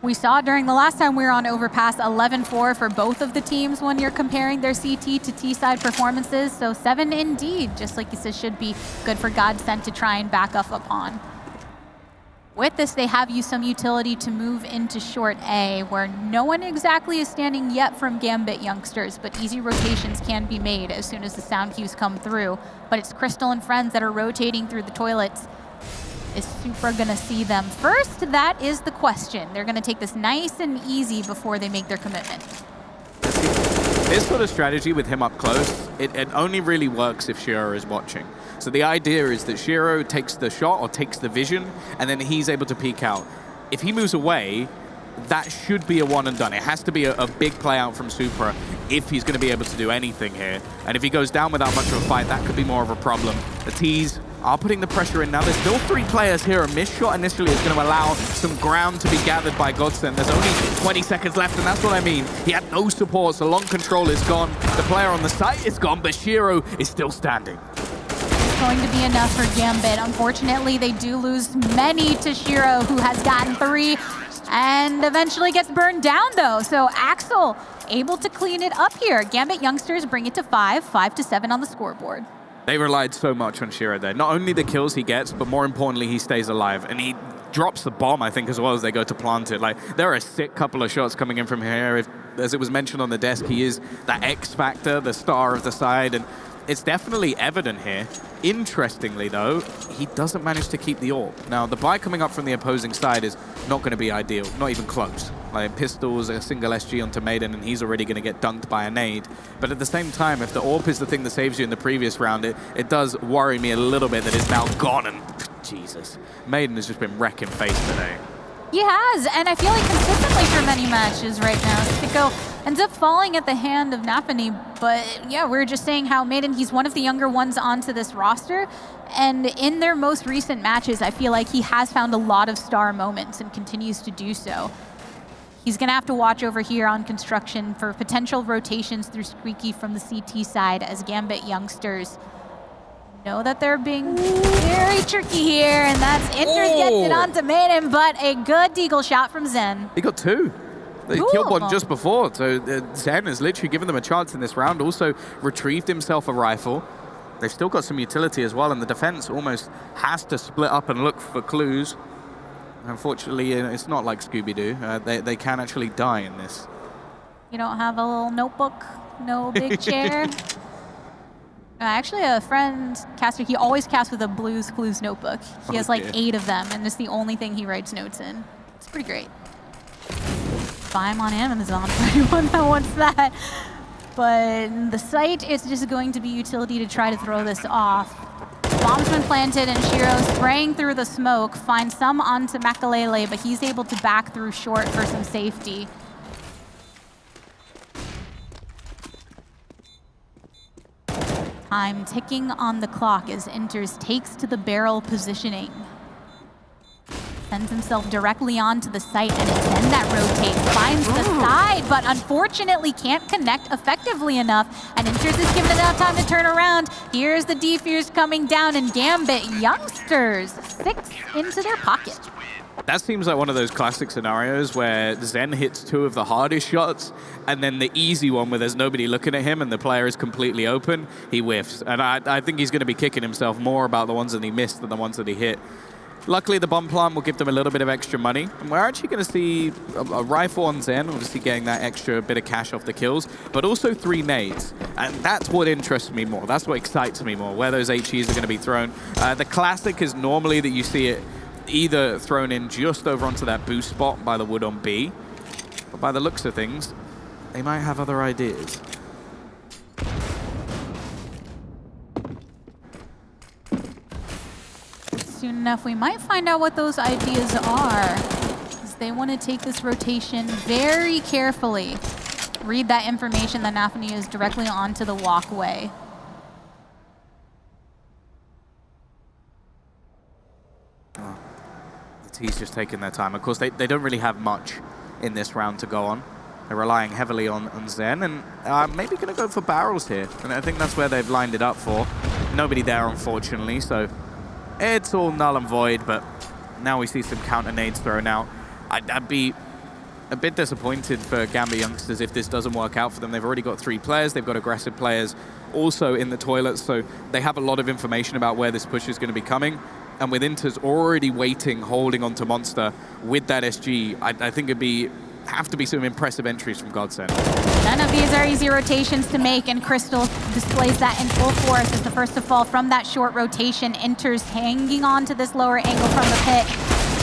We saw during the last time we were on Overpass 11-4 for both of the teams when you're comparing their CT to T-side performances. So 7 indeed, just like you said, should be good for GODSENT to try and back up upon. With this, they have used some utility to move into short A, where no one exactly is standing yet from Gambit youngsters, but easy rotations can be made as soon as the sound cues come through. But it's Crystal and friends that are rotating through the toilets. Is Supra gonna see them first? That is the question. They're gonna take this nice and easy before they make their commitment. This sort of strategy with him up close, it only really works if Shiro is watching. So the idea is that Shiro takes the shot or takes the vision, and then he's able to peek out. If he moves away, that should be a one and done. It has to be a big play out from Supra if he's going to be able to do anything here. And if he goes down without much of a fight, that could be more of a problem. The T's are putting the pressure in now. There's still 3 players here. A missed shot initially is going to allow some ground to be gathered by GODSENT. There's only 20 seconds left, and that's what I mean. He had no support, so long control is gone. The player on the site is gone, but Shiro is still standing. Going to be enough for Gambit. Unfortunately, they do lose many to Shiro, who has gotten 3 and eventually gets burned down, though. So Axel able to clean it up here. Gambit youngsters bring it to 5-7 on the scoreboard. They relied so much on Shiro there. Not only the kills he gets, but more importantly, he stays alive. And he drops the bomb, I think, as well as they go to plant it. Like, there are a sick couple of shots coming in from here. As it was mentioned on the desk, he is that X factor, the star of the side, and it's definitely evident here. Interestingly, though, he doesn't manage to keep the AWP. Now, the buy coming up from the opposing side is not going to be ideal, not even close. Like, pistols, a single SG onto Maiden, and he's already going to get dunked by a nade. But at the same time, if the AWP is the thing that saves you in the previous round, it does worry me a little bit that it's now gone, and Jesus. Maiden has just been wrecking face today. He has, and I feel like consistently for many matches right now. Sicko ends up falling at the hand of Nafani, but yeah, we were just saying how Maiden, he's one of the younger ones onto this roster, and in their most recent matches, I feel like he has found a lot of star moments and continues to do so. He's gonna have to watch over here on construction for potential rotations through Squeaky from the CT side as Gambit youngsters know that they're being very tricky here, and that's Inters gets it onto Maiden, but a good deagle shot from Zen. He got 2. They killed one just before, so Zen has literally given them a chance in this round. Also retrieved himself a rifle. They've still got some utility as well, and the defense almost has to split up and look for clues. Unfortunately, it's not like Scooby-Doo. They can actually die in this. You don't have a little notebook, no big chair? Actually, a friend, caster, he always casts with a Blues Clues notebook. He has like 8 of them, and it's the only thing he writes notes in. It's pretty great. Buy him on Amazon for anyone that wants that. But the site is just going to be utility to try to throw this off. Bomb's been planted, and Shiro spraying through the smoke, finds some onto Makalele, but he's able to back through short for some safety. Time ticking on the clock as Inters takes to the barrel positioning. Sends himself directly onto the site, and it's then that rotate finds the side, but unfortunately can't connect effectively enough, and Inters is given enough time to turn around. Here's the defuse coming down, and Gambit youngsters 6 into their pocket. That seems like one of those classic scenarios where Zen hits 2 of the hardest shots, and then the easy one where there's nobody looking at him and the player is completely open, he whiffs. And I think he's going to be kicking himself more about the ones that he missed than the ones that he hit. Luckily, the bomb plant will give them a little bit of extra money. And we're actually going to see a rifle on Zen, obviously getting that extra bit of cash off the kills, but also 3 nades. And that's what interests me more. That's what excites me more, where those HEs are going to be thrown. The classic is normally that you see it either thrown in just over onto that boost spot by the wood on B, but by the looks of things, they might have other ideas. Soon enough, we might find out what those ideas are, because they want to take this rotation very carefully. Read that information that Nafani is directly onto the walkway. Oh, the T's just taking their time. Of course, they don't really have much in this round to go on. They're relying heavily on Zen, and maybe going to go for barrels here. And I think that's where they've lined it up for. Nobody there, unfortunately, so it's all null and void, but now we see some counter nades thrown out. I'd be a bit disappointed for Gambit Youngsters if this doesn't work out for them. They've already got 3 players. They've got aggressive players also in the toilets, so they have a lot of information about where this push is going to be coming. And with Inters already waiting, holding onto Monster with that SG, I think it'd have to be some impressive entries from GODSENT. None of these are easy rotations to make, and Crystal displays that in full force as the first to fall from that short rotation. Enters hanging on to this lower angle from the pit.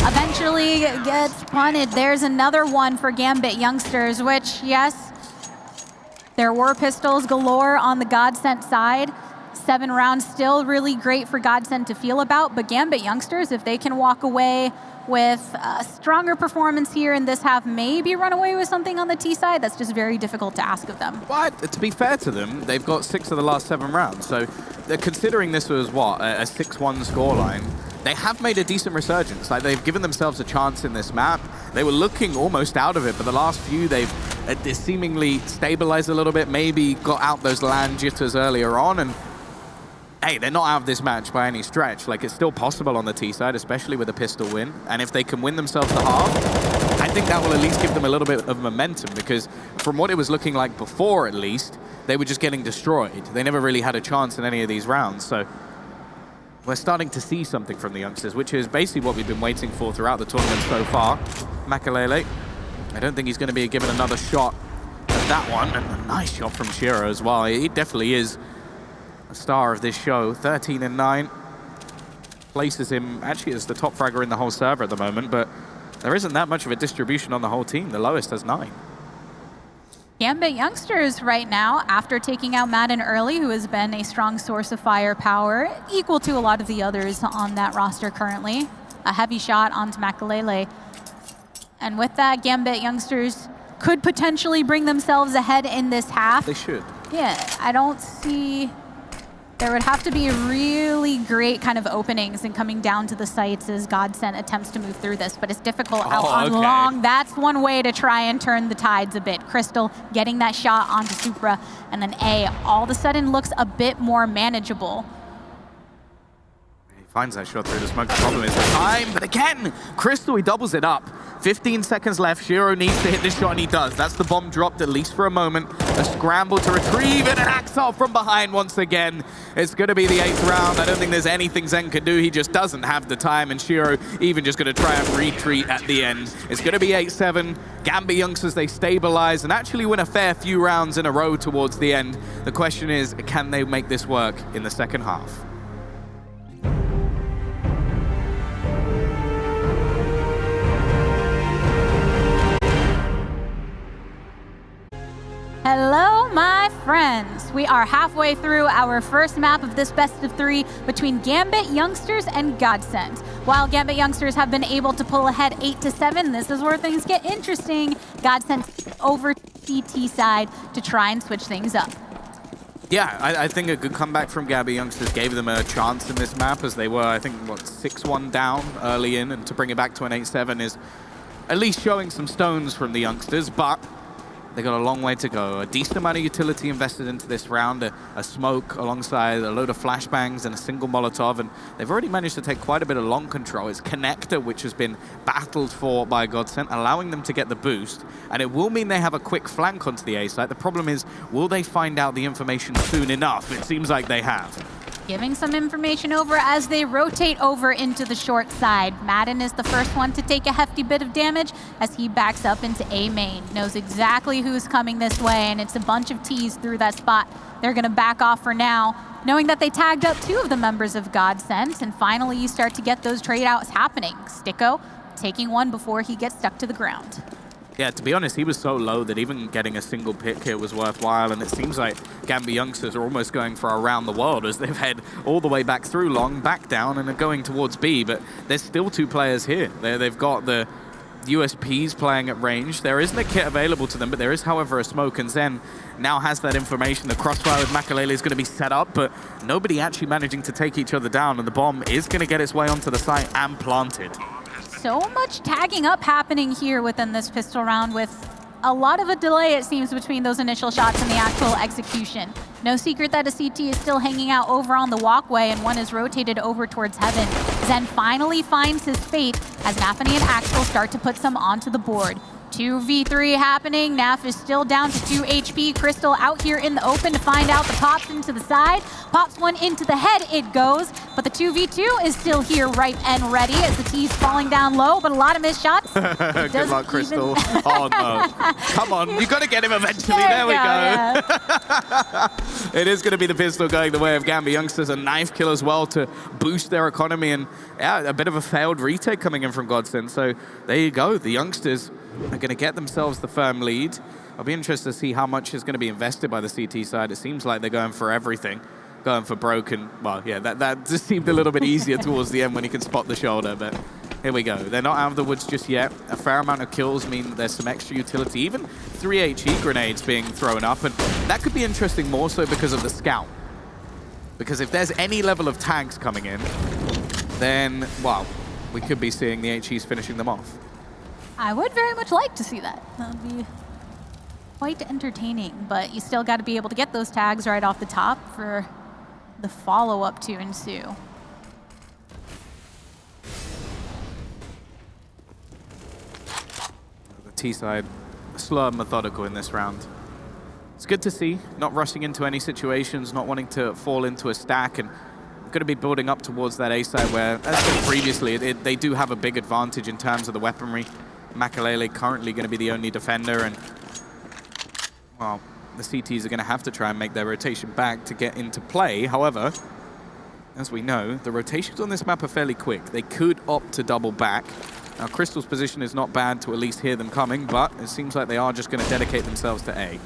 Eventually gets punted. There's another one for Gambit Youngsters, which, yes, there were pistols galore on the GODSENT side. 7 rounds still really great for GODSENT to feel about, but Gambit Youngsters, if they can walk away with a stronger performance here in this half, maybe run away with something on the T side, that's just very difficult to ask of them. But to be fair to them, they've got 6 of the last 7 rounds, so they're considering this was, what, a 6-1 scoreline. They have made a decent resurgence. Like, they've given themselves a chance in this map. They were looking almost out of it, but the last few, they've seemingly stabilized a little bit, maybe got out those land jitters earlier on, and hey, they're not out of this match by any stretch. Like, it's still possible on the T side, especially with a pistol win. And if they can win themselves the half, I think that will at least give them a little bit of momentum, because from what it was looking like before, at least, they were just getting destroyed. They never really had a chance in any of these rounds. So we're starting to see something from the Youngsters, which is basically what we've been waiting for throughout the tournament so far. Makalele, I don't think he's going to be given another shot at that one. And a nice shot from Shiro as well. He definitely is a star of this show. 13 and 9 places him actually as the top fragger in the whole server at the moment, but there isn't that much of a distribution on the whole team. The lowest has 9. Gambit Youngsters right now, after taking out Madden early, who has been a strong source of firepower, equal to a lot of the others on that roster currently. A heavy shot onto Makalele. And with that, Gambit Youngsters could potentially bring themselves ahead in this half. They should. Yeah, I don't see... There would have to be really great kind of openings and coming down to the sites as GODSENT attempts to move through this, but it's difficult out on long. That's one way to try and turn the tides a bit. Crystal getting that shot onto Supra, and then A all of a sudden looks a bit more manageable. He finds that shot through the smoke. The problem is the time, but again, Crystal, he doubles it up. 15 seconds left. Shiro needs to hit this shot, and he does. That's the bomb dropped, at least for a moment. A scramble to retrieve it, and Axel from behind once again. It's going to be the 8th round. I don't think there's anything Zen can do. He just doesn't have the time, and Shiro even just going to try and retreat at the end. It's going to be 8-7. Gambit Youngsters, they stabilize and actually win a fair few rounds in a row towards the end. The question is, can they make this work in the second half? Hello, my friends. We are halfway through our first map of this best of 3 between Gambit Youngsters and GODSENT. While Gambit Youngsters have been able to pull ahead 8-7, this is where things get interesting. GODSENT over CT side to try and switch things up. Yeah, I think a good comeback from Gambit Youngsters gave them a chance in this map, as they were, I think, what, 6-1 down early in, and to bring it back to an 8-7 is at least showing some stones from the Youngsters, but they got a long way to go. A decent amount of utility invested into this round, a smoke alongside a load of flashbangs and a single Molotov, and they've already managed to take quite a bit of long control. It's Connector, which has been battled for by GODSENT, allowing them to get the boost, and it will mean they have a quick flank onto the A site. The problem is, will they find out the information soon enough? It seems like they have. giving some information over as they rotate over into the short side. Madden is the first one to take a hefty bit of damage as he backs up into A main. Knows exactly who's coming this way, and it's a bunch of T's through that spot. They're gonna back off for now, knowing that they tagged up 2 of the members of GODSENT, and finally you start to get those trade outs happening. Sticko taking one before he gets stuck to the ground. Yeah, to be honest, he was so low that even getting a single pick here was worthwhile, and it seems like Gambit Youngsters are almost going for around the world as they've head all the way back through long, back down, and are going towards B, but there's still 2 players here. They've got the USPs playing at range. There isn't a kit available to them, but there is, however, a smoke, and Zen now has that information. The crossfire with Makalele is going to be set up, but nobody actually managing to take each other down, and the bomb is going to get its way onto the site and planted. So much tagging up happening here within this pistol round, with a lot of a delay, it seems, between those initial shots and the actual execution. No secret that a CT is still hanging out over on the walkway, and one is rotated over towards heaven. Zen finally finds his fate as Nafany and Axel start to put some onto the board. 2v3 happening. Naf is still down to 2 HP. Crystal out here in the open to find out the pops into the side. Pops one into the head, it goes. But the 2v2 is still here, ripe and ready as the T's falling down low, but a lot of missed shots. Good luck, Crystal. Oh, no. Come on, you got to get him eventually. There we go. Yeah. It is going to be the pistol going the way of Gambit Youngsters. A knife kill as well to boost their economy, and yeah, a bit of a failed retake coming in from GODSENT. So there you go. The Youngsters are going to get themselves the firm lead. I'll be interested to see how much is going to be invested by the CT side. It seems like they're going for everything, going for broken. Well, yeah, that just seemed a little bit easier towards the end when you can spot the shoulder, but here we go. They're not out of the woods just yet. A fair amount of kills mean there's some extra utility, even 3 HE grenades being thrown up, and that could be interesting more so because of the scout. Because if there's any level of tags coming in, then, well, we could be seeing the HEs finishing them off. I would very much like to see that. That would be quite entertaining, but you still got to be able to get those tags right off the top for the follow-up to ensue. The T side, slow and methodical in this round. It's good to see, not rushing into any situations, not wanting to fall into a stack, and going to be building up towards that A side where, as I said previously, they do have a big advantage in terms of the weaponry. Makalele currently going to be the only defender, and well, the CTs are going to have to try and make their rotation back to get into play. However, as we know, the rotations on this map are fairly quick. They could opt to double back. Now, Crystal's position is not bad to at least hear them coming, but it seems like they are just going to dedicate themselves to A.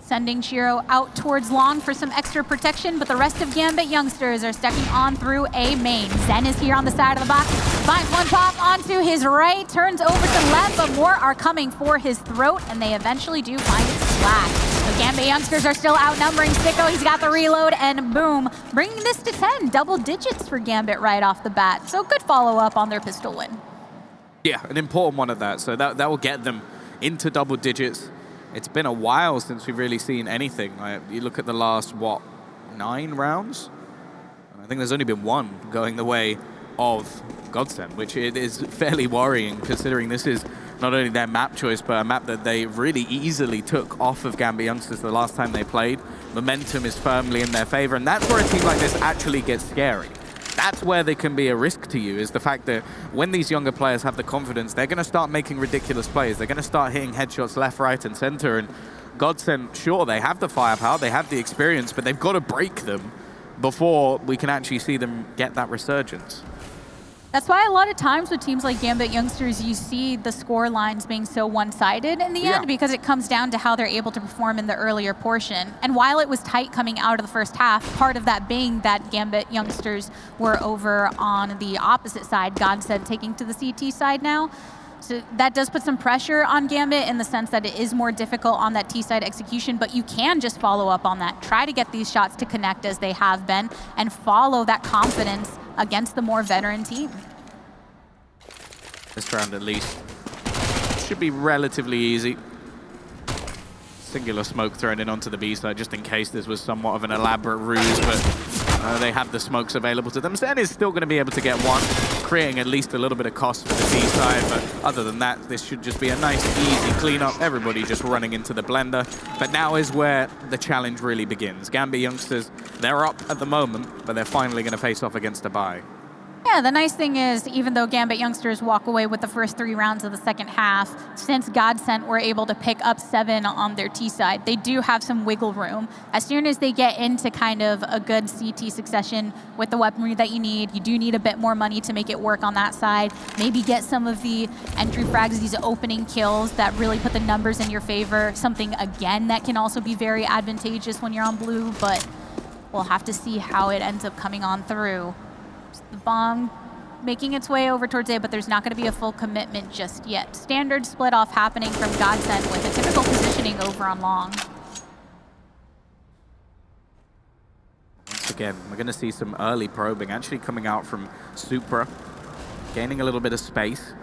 Sending Shiro out towards long for some extra protection, but the rest of Gambit Youngsters are stepping on through A main. Zen is here on the side of the box, finds one pop onto his right, turns over to left, but more are coming for his throat, and they eventually do find it slack. So Gambit Youngsters are still outnumbering Sticko. He's got the reload, and boom, bringing this to 10, double digits for Gambit right off the bat. So good follow-up on their pistol win. Yeah, an important one at that, so that will get them into double digits. It's been a while since we've really seen anything. Like, you look at the last, what, 9 rounds? I think there's only been one going the way of GODSENT, which it is fairly worrying considering this is not only their map choice, but a map that they really easily took off of Gambit Youngsters the last time they played. Momentum is firmly in their favor, and that's where a team like this actually gets scary. That's where they can be a risk to you, is the fact that when these younger players have the confidence, they're going to start making ridiculous plays. They're going to start hitting headshots left, right, and center. And GODSENT, sure, they have the firepower, they have the experience, but they've got to break them before we can actually see them get that resurgence. That's why a lot of times with teams like Gambit Youngsters, you see the score lines being so one-sided in the end, because it comes down to how they're able to perform in the earlier portion. And while it was tight coming out of the first half, part of that being that Gambit Youngsters were over on the opposite side, GODSENT taking to the CT side now. So that does put some pressure on Gambit in the sense that it is more difficult on that T-side execution, but you can just follow up on that. Try to get these shots to connect as they have been, and follow that confidence against the more veteran team. This round at least should be relatively easy. Singular smoke thrown in onto the B side just in case this was somewhat of an elaborate ruse, but they have the smokes available to them. Zen is still going to be able to get one, creating at least a little bit of cost for the B side, but other than that, this should just be a nice, easy cleanup. Everybody just running into the blender. But now is where the challenge really begins. Gambit Youngsters They're up at the moment, but they're finally going to face off against a bye. Yeah, the nice thing is, even though Gambit Youngsters walk away with the first 3 rounds of the second half, since GODSENT were able to pick up 7 on their T side, they do have some wiggle room. As soon as they get into kind of a good CT succession with the weaponry that you do need a bit more money to make it work on that side. Maybe get some of the entry frags, these opening kills that really put the numbers in your favor. Something, again, that can also be very advantageous when you're on blue, but we'll have to see how it ends up coming on through. The bomb making its way over towards A, but there's not going to be a full commitment just yet. Standard split off happening from GODSENT with a typical positioning over on long. Once again, we're going to see some early probing actually coming out from Supra, gaining a little bit of space.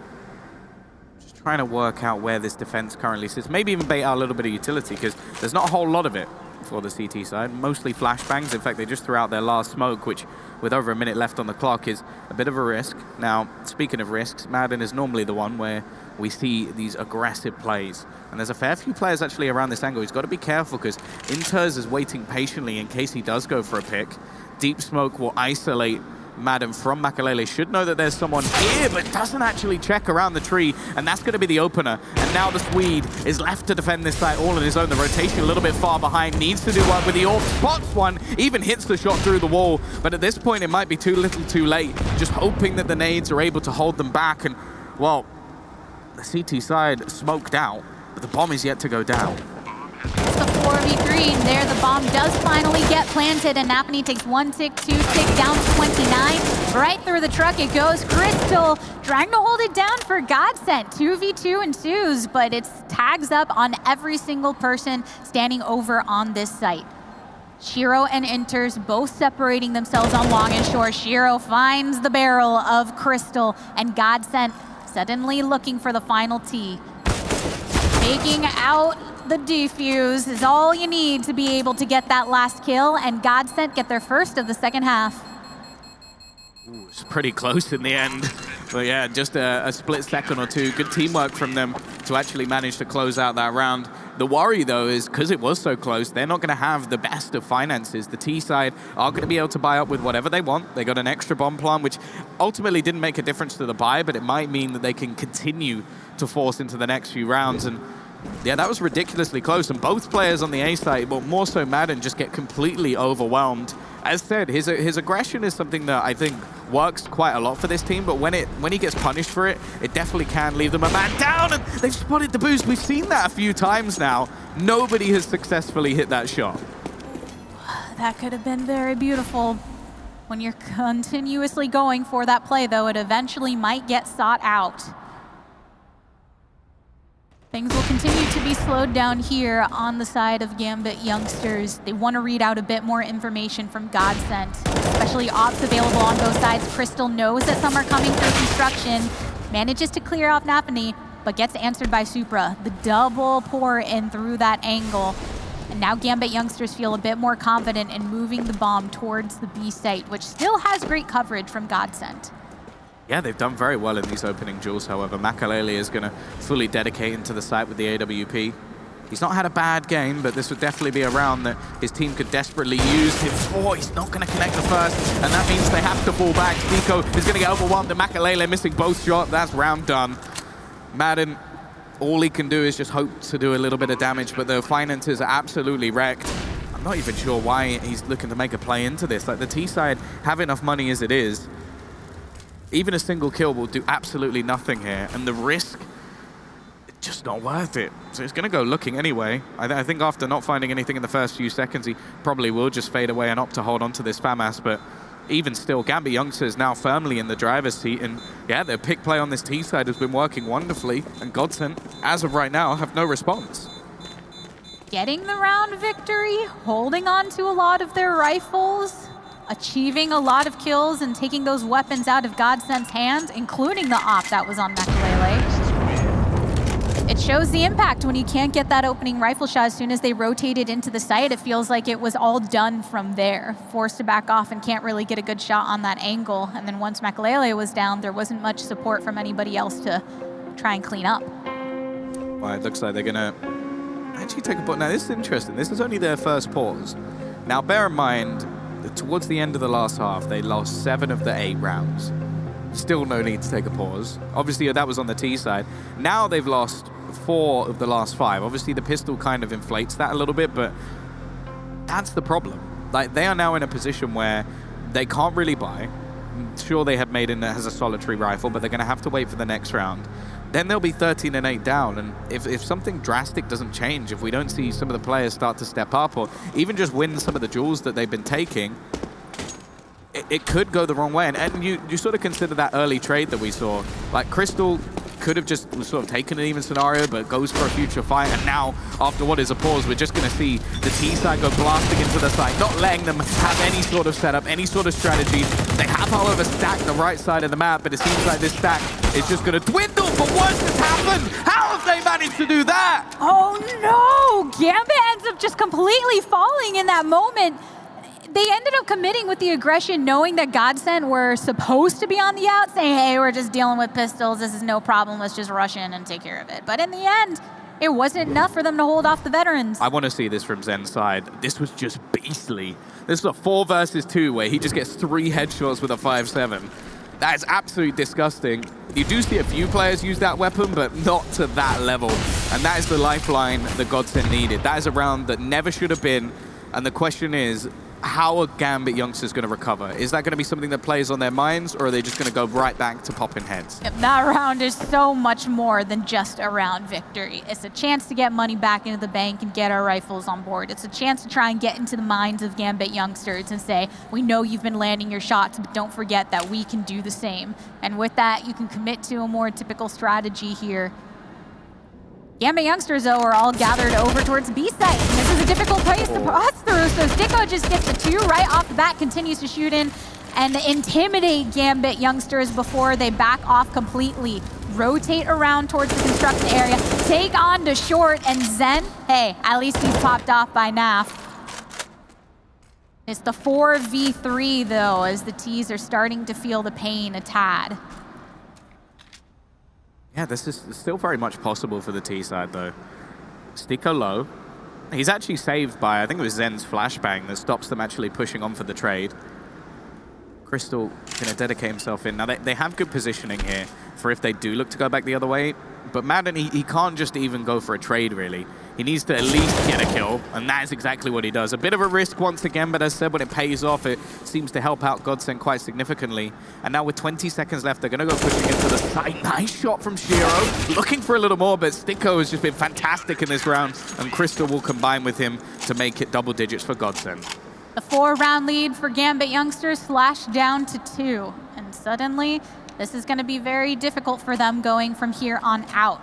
Just trying to work out where this defense currently sits. Maybe even bait out a little bit of utility, because there's not a whole lot of it for the CT side. Mostly flashbangs. In fact, they just threw out their last smoke, which with over a minute left on the clock is a bit of a risk. Now, speaking of risks, Madden is normally the one where we see these aggressive plays. And there's a fair few players actually around this angle. He's got to be careful because Inters is waiting patiently in case he does go for a pick. Deep smoke will isolate Madden from Makalele. Should know that there's someone here, but doesn't actually check around the tree, and that's going to be the opener. And now the Swede is left to defend this site all on his own. The rotation a little bit far behind, needs to do work with the AWP. Spots one, even hits the shot through the wall, but at this point it might be too little too late. Just hoping that the nades are able to hold them back, and well, the CT side smoked out, but the bomb is yet to go down. It's the 4v3, and there the bomb does finally get planted, and Napanee takes 1 tick, 2 tick, down to 29. Right through the truck it goes. Crystal trying to hold it down for GODSENT. 2v2 and 2s, but it's tags up on every single person standing over on this site. Shiro and Inters both separating themselves on long and short. Shiro finds the barrel of Crystal, and GODSENT suddenly looking for the final T. Taking out the defuse is all you need to be able to get that last kill, and GODSENT get their first of the second half. Ooh, it's pretty close in the end. But yeah, just a split second or two. Good teamwork from them to actually manage to close out that round. The worry, though, is because it was so close, they're not going to have the best of finances. The T side are going to be able to buy up with whatever they want. They got an extra bomb plant, which ultimately didn't make a difference to the buy, but it might mean that they can continue to force into the next few rounds. And yeah, that was ridiculously close, and both players on the A side, but more so Madden, just get completely overwhelmed. As said, his aggression is something that I think works quite a lot for this team, but when he gets punished for it, it definitely can leave them a man down, and they've spotted the boost. We've seen that a few times now. Nobody has successfully hit that shot. That could have been very beautiful. When you're continuously going for that play, though, it eventually might get sought out. Things will continue to be slowed down here on the side of Gambit Youngsters. They want to read out a bit more information from GODSENT, especially ops available on both sides. Crystal knows that some are coming through construction, manages to clear off Napanee, but gets answered by Supra. The double pour in through that angle. And now Gambit Youngsters feel a bit more confident in moving the bomb towards the B site, which still has great coverage from GODSENT. Yeah, they've done very well in these opening duels, however. Makalele is going to fully dedicate into the site with the AWP. He's not had a bad game, but this would definitely be a round that his team could desperately use him for. He's not going to connect the first, and that means they have to fall back. Nico is going to get overwhelmed, and Makalele missing both shots. That's round done. Madden, all he can do is just hope to do a little bit of damage, but the finances are absolutely wrecked. I'm not even sure why he's looking to make a play into this. Like, the T side have enough money as it is. Even a single kill will do absolutely nothing here, and the risk, it's just not worth it. So he's going to go looking anyway. I think after not finding anything in the first few seconds, he probably will just fade away and opt to hold on to this FAMAS, but even still, Gambit Youngster is now firmly in the driver's seat, and yeah, their pick play on this T side has been working wonderfully, and GODSENT, as of right now, have no response. Getting the round victory, holding on to a lot of their rifles, achieving a lot of kills and taking those weapons out of GODSENT's hands, including the op that was on Makalele. It shows the impact when you can't get that opening rifle shot. As soon as they rotated into the site, it feels like it was all done from there. Forced to back off and can't really get a good shot on that angle. And then once Makalele was down, there wasn't much support from anybody else to try and clean up. Well, it looks like they're gonna actually take a put. Now, this is interesting. This is only their first pause. Now, bear in mind, towards the end of the last half, they lost 7 of the 8 rounds. Still no need to take a pause. Obviously, that was on the T side. Now they've lost 4 of the last 5. Obviously, the pistol kind of inflates that a little bit, but that's the problem. Like, they are now in a position where they can't really buy. Sure, they have Maiden that has a solitary rifle, but they're going to have to wait for the next round. Then they'll be 13 and 8 down, and if something drastic doesn't change, if we don't see some of the players start to step up or even just win some of the duels that they've been taking, it could go the wrong way. And you sort of consider that early trade that we saw. Like, Crystal could have just sort of taken an even scenario, but goes for a future fight. And now, after what is a pause, we're just going to see the T side go blasting into the side, not letting them have any sort of setup, any sort of strategy. They have, however, stacked the right side of the map, but it seems like this stack is just going to dwindle. But worse has happened. How have they managed to do that? Oh no! Gambit ends up just completely falling in that moment. They ended up committing with the aggression, knowing that GODSENT were supposed to be on the out, saying, hey, we're just dealing with pistols, this is no problem, let's just rush in and take care of it. But in the end, it wasn't enough for them to hold off the veterans. I want to see this from Zen's side. This was just beastly. This was a 4 versus 2 where he just gets 3 headshots with a 5-7. That is absolutely disgusting. You do see a few players use that weapon, but not to that level. And that is the lifeline that GODSENT needed. That is a round that never should have been. And the question is, how are Gambit youngsters going to recover? Is that going to be something that plays on their minds, or are they just going to go right back to popping heads? That round is so much more than just a round victory. It's a chance to get money back into the bank and get our rifles on board. It's a chance to try and get into the minds of Gambit youngsters and say, we know you've been landing your shots, but don't forget that we can do the same. And with that, you can commit to a more typical strategy here. Gambit youngsters, though, are all gathered over towards B site. And this is a difficult place to pass through, so Sticko just gets the 2 right off the bat, continues to shoot in and intimidate Gambit youngsters before they back off completely. Rotate around towards the construction area, take on to short, and Zen, hey, at least he's popped off by NAF. It's the 4v3, though, as the T's are starting to feel the pain a tad. Yeah, this is still very much possible for the T side, though. Sticko low. He's actually saved by, I think it was Zen's flashbang that stops them actually pushing on for the trade. Crystal going to dedicate himself in. Now, they have good positioning here for if they do look to go back the other way. But Madden, he can't just even go for a trade, really. He needs to at least get a kill, and that is exactly what he does. A bit of a risk once again, but as I said, when it pays off, it seems to help out GODSENT quite significantly. And now with 20 seconds left, they're going to go pushing into the side. Nice shot from Shiro. Looking for a little more, but Sticko has just been fantastic in this round, and Crystal will combine with him to make it double digits for GODSENT. The 4-round lead for Gambit youngsters slashed down to 2. And suddenly, this is going to be very difficult for them going from here on out.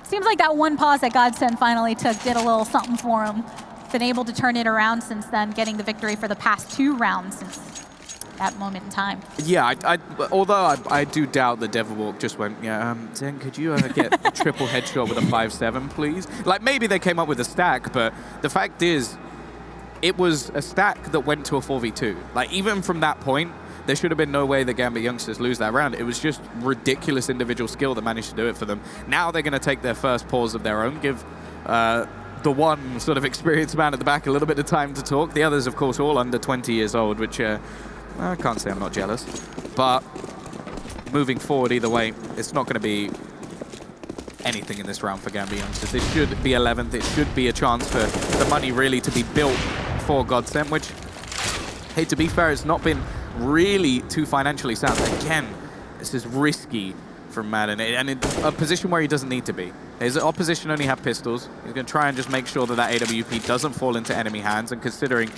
Seems like that one pause that GODSENT finally took did a little something for him. Been able to turn it around since then, getting the victory for the past 2 rounds since that moment in time. Yeah, although I do doubt that Devilwalk just went, yeah, Zen, could you get a triple headshot with a 5-7, please? Like, maybe they came up with a stack, but the fact is, it was a stack that went to a 4v2. Like, even from that point, there should have been no way the Gambit youngsters lose that round. It was just ridiculous individual skill that managed to do it for them. Now they're going to take their first pause of their own, give the one sort of experienced man at the back a little bit of time to talk. The others, of course, all under 20 years old, which I can't say I'm not jealous. But moving forward, either way, it's not going to be anything in this round for Gambit youngsters. It should be 11th. It should be a chance for the money really to be built for GODSENT, which, hey, to be fair, it's not been really too financially sound. Again, this is risky from Madden, and in a position where he doesn't need to be. His opposition only have pistols. He's going to try and just make sure that that AWP doesn't fall into enemy hands, and considering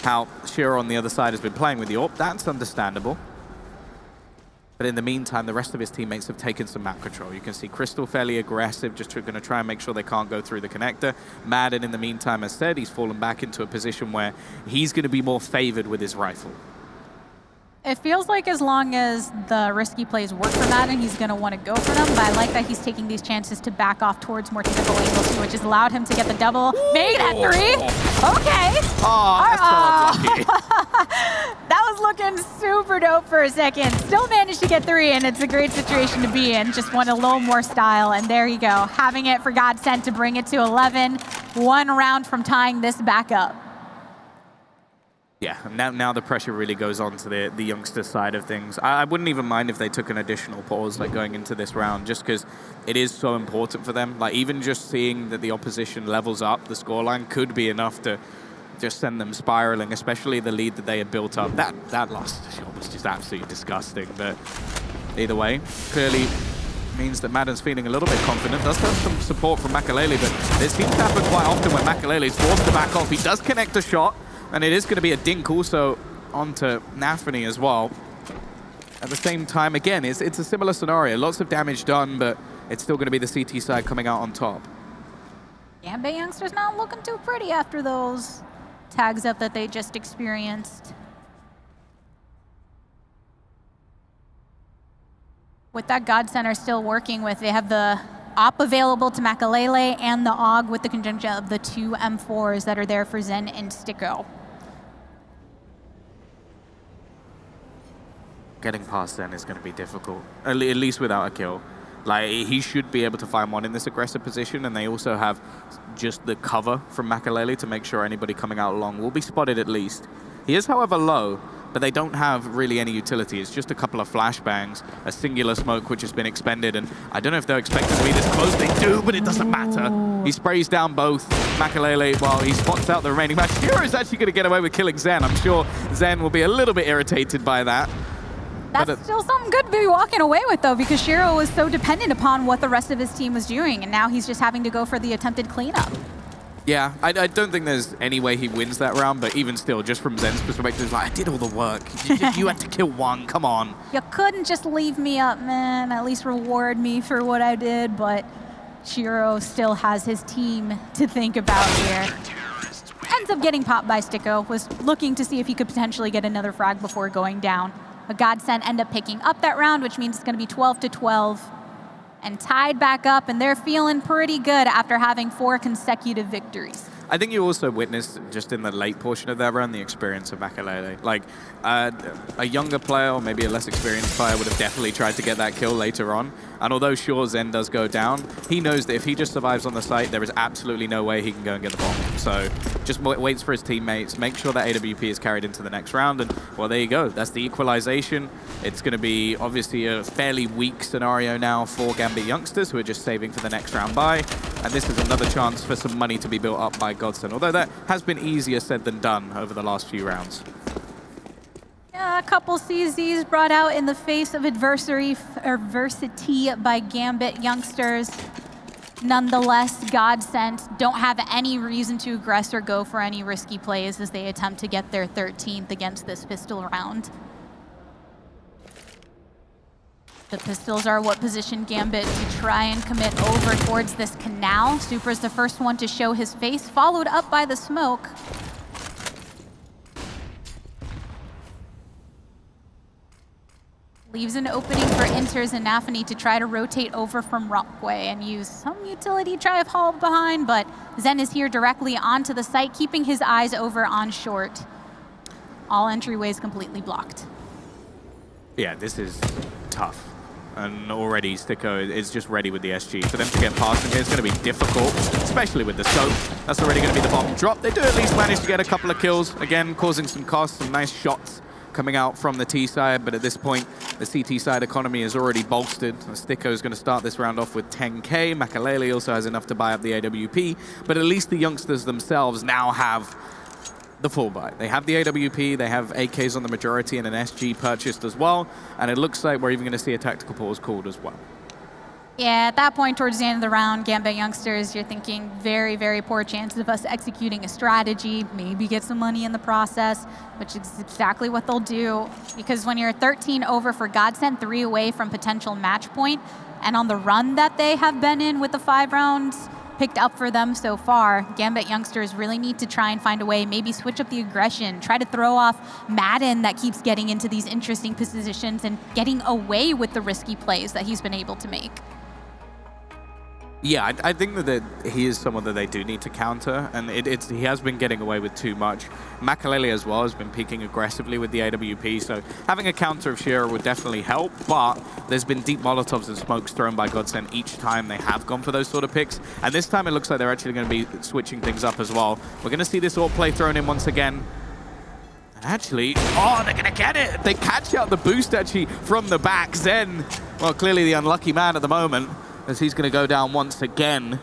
how Shiro on the other side has been playing with the AWP, that's understandable. But in the meantime, the rest of his teammates have taken some map control. You can see Crystal fairly aggressive, just going to try and make sure they can't go through the connector. Madden, in the meantime, as said, he's fallen back into a position where he's going to be more favored with his rifle. It feels like as long as the risky plays work for Madden, he's going to want to go for them, but I like that he's taking these chances to back off towards more typical angles too, which has allowed him to get the double. Made that 3! Okay! Oh, that's so unlucky. That was looking super dope for a second. Still managed to get 3, and it's a great situation to be in. Just want a little more style, and there you go. Having it for GODSENT to bring it to 11. 1 round from tying this back up. Yeah, now the pressure really goes on to the Youngster side of things. I wouldn't even mind if they took an additional pause like going into this round, just because it is so important for them. Like even just seeing that the opposition levels up the scoreline could be enough to just send them spiraling, especially the lead that they had built up. That last shot was just absolutely disgusting, but either way, clearly means that Madden's feeling a little bit confident. Does have some support from Makalele, but it seems to happen quite often when Makalele's forced to back off. He does connect a shot, and it is going to be a dink also onto Nafany as well. At the same time, again, it's a similar scenario. Lots of damage done, but it's still going to be the CT side coming out on top. Gambit Youngster's not looking too pretty after those tags up that they just experienced. With that GODSENT still working with, they have the op available to Makalele and the AUG with the conjunction of the two M4s that are there for Zen and Sticko. Getting past Zen is going to be difficult, at least without a kill. Like, he should be able to find one in this aggressive position, and they also have just the cover from Makalele to make sure anybody coming out long will be spotted at least. He is, however, low, but they don't have really any utility. It's just a couple of flashbangs, a singular smoke which has been expended, and I don't know if they're expecting to be this close. They do, but it doesn't matter. He sprays down both Makalele while he spots out the remaining match. Shiro is actually going to get away with killing Zen. I'm sure Zen will be a little bit irritated by that. That's still something good to be walking away with, though, because Shiro was so dependent upon what the rest of his team was doing, and now he's just having to go for the attempted cleanup. Yeah, I don't think there's any way he wins that round, but even still, just from Zen's perspective, it's like, I did all the work. You had to kill one, come on. You couldn't just leave me up, man. At least reward me for what I did, but Shiro still has his team to think about here. Ends up getting popped by Sticko, was looking to see if he could potentially get another frag before going down. But GODSENT end up picking up that round, which means it's going to be 12-12. And tied back up, and they're feeling pretty good after having 4 consecutive victories. I think you also witnessed, just in the late portion of that round, the experience of Makalele. Like, a younger player, or maybe a less experienced player, would have definitely tried to get that kill later on. And although sure, Zen does go down, he knows that if he just survives on the site, there is absolutely no way he can go and get the bomb. So just waits for his teammates, make sure that AWP is carried into the next round, and, well, there you go. That's the equalization. It's going to be, obviously, a fairly weak scenario now for Gambit Youngsters, who are just saving for the next round bye. And this is another chance for some money to be built up by GODSENT, although that has been easier said than done over the last few rounds. Yeah, a couple CZs brought out in the face of adversity by Gambit Youngsters. Nonetheless, GODSENT don't have any reason to aggress or go for any risky plays as they attempt to get their 13th against this pistol round. The pistols are what position Gambit to try and commit over towards this canal. Supra's the first one to show his face, followed up by the smoke. Leaves an opening for Inters and Nafany to try to rotate over from Rockway and use some utility try of haul behind, but Zen is here directly onto the site, keeping his eyes over on short. All entryways completely blocked. Yeah, this is tough. And already Sticko is just ready with the SG. For them to get past him here is going to be difficult, especially with the soap. That's already going to be the bomb drop. They do at least manage to get a couple of kills, again, causing some costs, some nice shots coming out from the T side, but at this point, the CT side economy is already bolstered. Sticko is going to start this round off with 10K. Makalele also has enough to buy up the AWP, but at least the Youngsters themselves now have the full buy. They have the AWP, they have AKs on the majority and an SG purchased as well, and it looks like we're even going to see a tactical pause called as well. Yeah, at that point, towards the end of the round, Gambit Youngsters, you're thinking very, very poor chances of us executing a strategy, maybe get some money in the process, which is exactly what they'll do. Because when you're 13 over for GODSENT, 3 away from potential match point, and on the run that they have been in with the 5 rounds picked up for them so far, Gambit Youngsters really need to try and find a way, maybe switch up the aggression, try to throw off Madden that keeps getting into these interesting positions and getting away with the risky plays that he's been able to make. Yeah, I think that he is someone that they do need to counter, and he has been getting away with too much. Makalele as well has been peaking aggressively with the AWP, so having a counter of Shiro would definitely help, but there's been deep Molotovs and smokes thrown by GODSENT each time they have gone for those sort of picks, and this time it looks like they're actually going to be switching things up as well. We're going to see this AWP play thrown in once again. Actually, oh, they're going to get it. They catch out the boost actually from the back. Zen, well, clearly the unlucky man at the moment, as he's going to go down once again.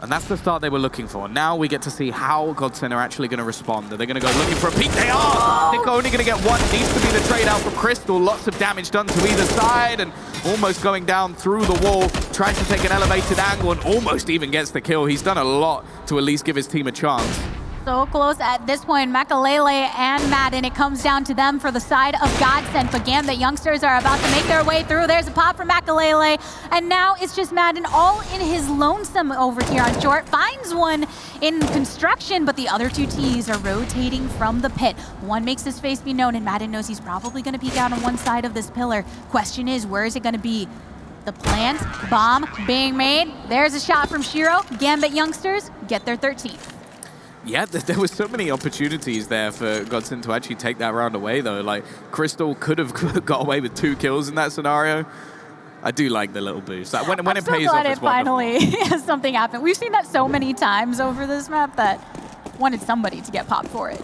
And that's the start they were looking for. Now we get to see how GODSENT are actually going to respond. Are they going to go looking for a peek? They are! They're only going to get one. Needs to be the trade out from Crystal. Lots of damage done to either side and almost going down through the wall. Tries to take an elevated angle and almost even gets the kill. He's done a lot to at least give his team a chance. So close at this point, Makalele and Madden, it comes down to them for the side of GODSENT, but Gambit Youngsters are about to make their way through. There's a pop from Makalele, and now it's just Madden all in his lonesome over here on short. Finds one in construction, but the other two Ts are rotating from the pit. One makes his face be known, and Madden knows he's probably going to peek out on one side of this pillar. Question is, where is it going to be? The plant, bomb being made. There's a shot from Shiro. Gambit Youngsters get their 13th. Yeah, there were so many opportunities there for GODSENT to actually take that round away, though. Like, Crystal could have got away with 2 kills in that scenario. I do like the little boost. Like, when it pays off, it's wonderful. Finally something happened. We've seen that so many times over this map that wanted somebody to get popped for it.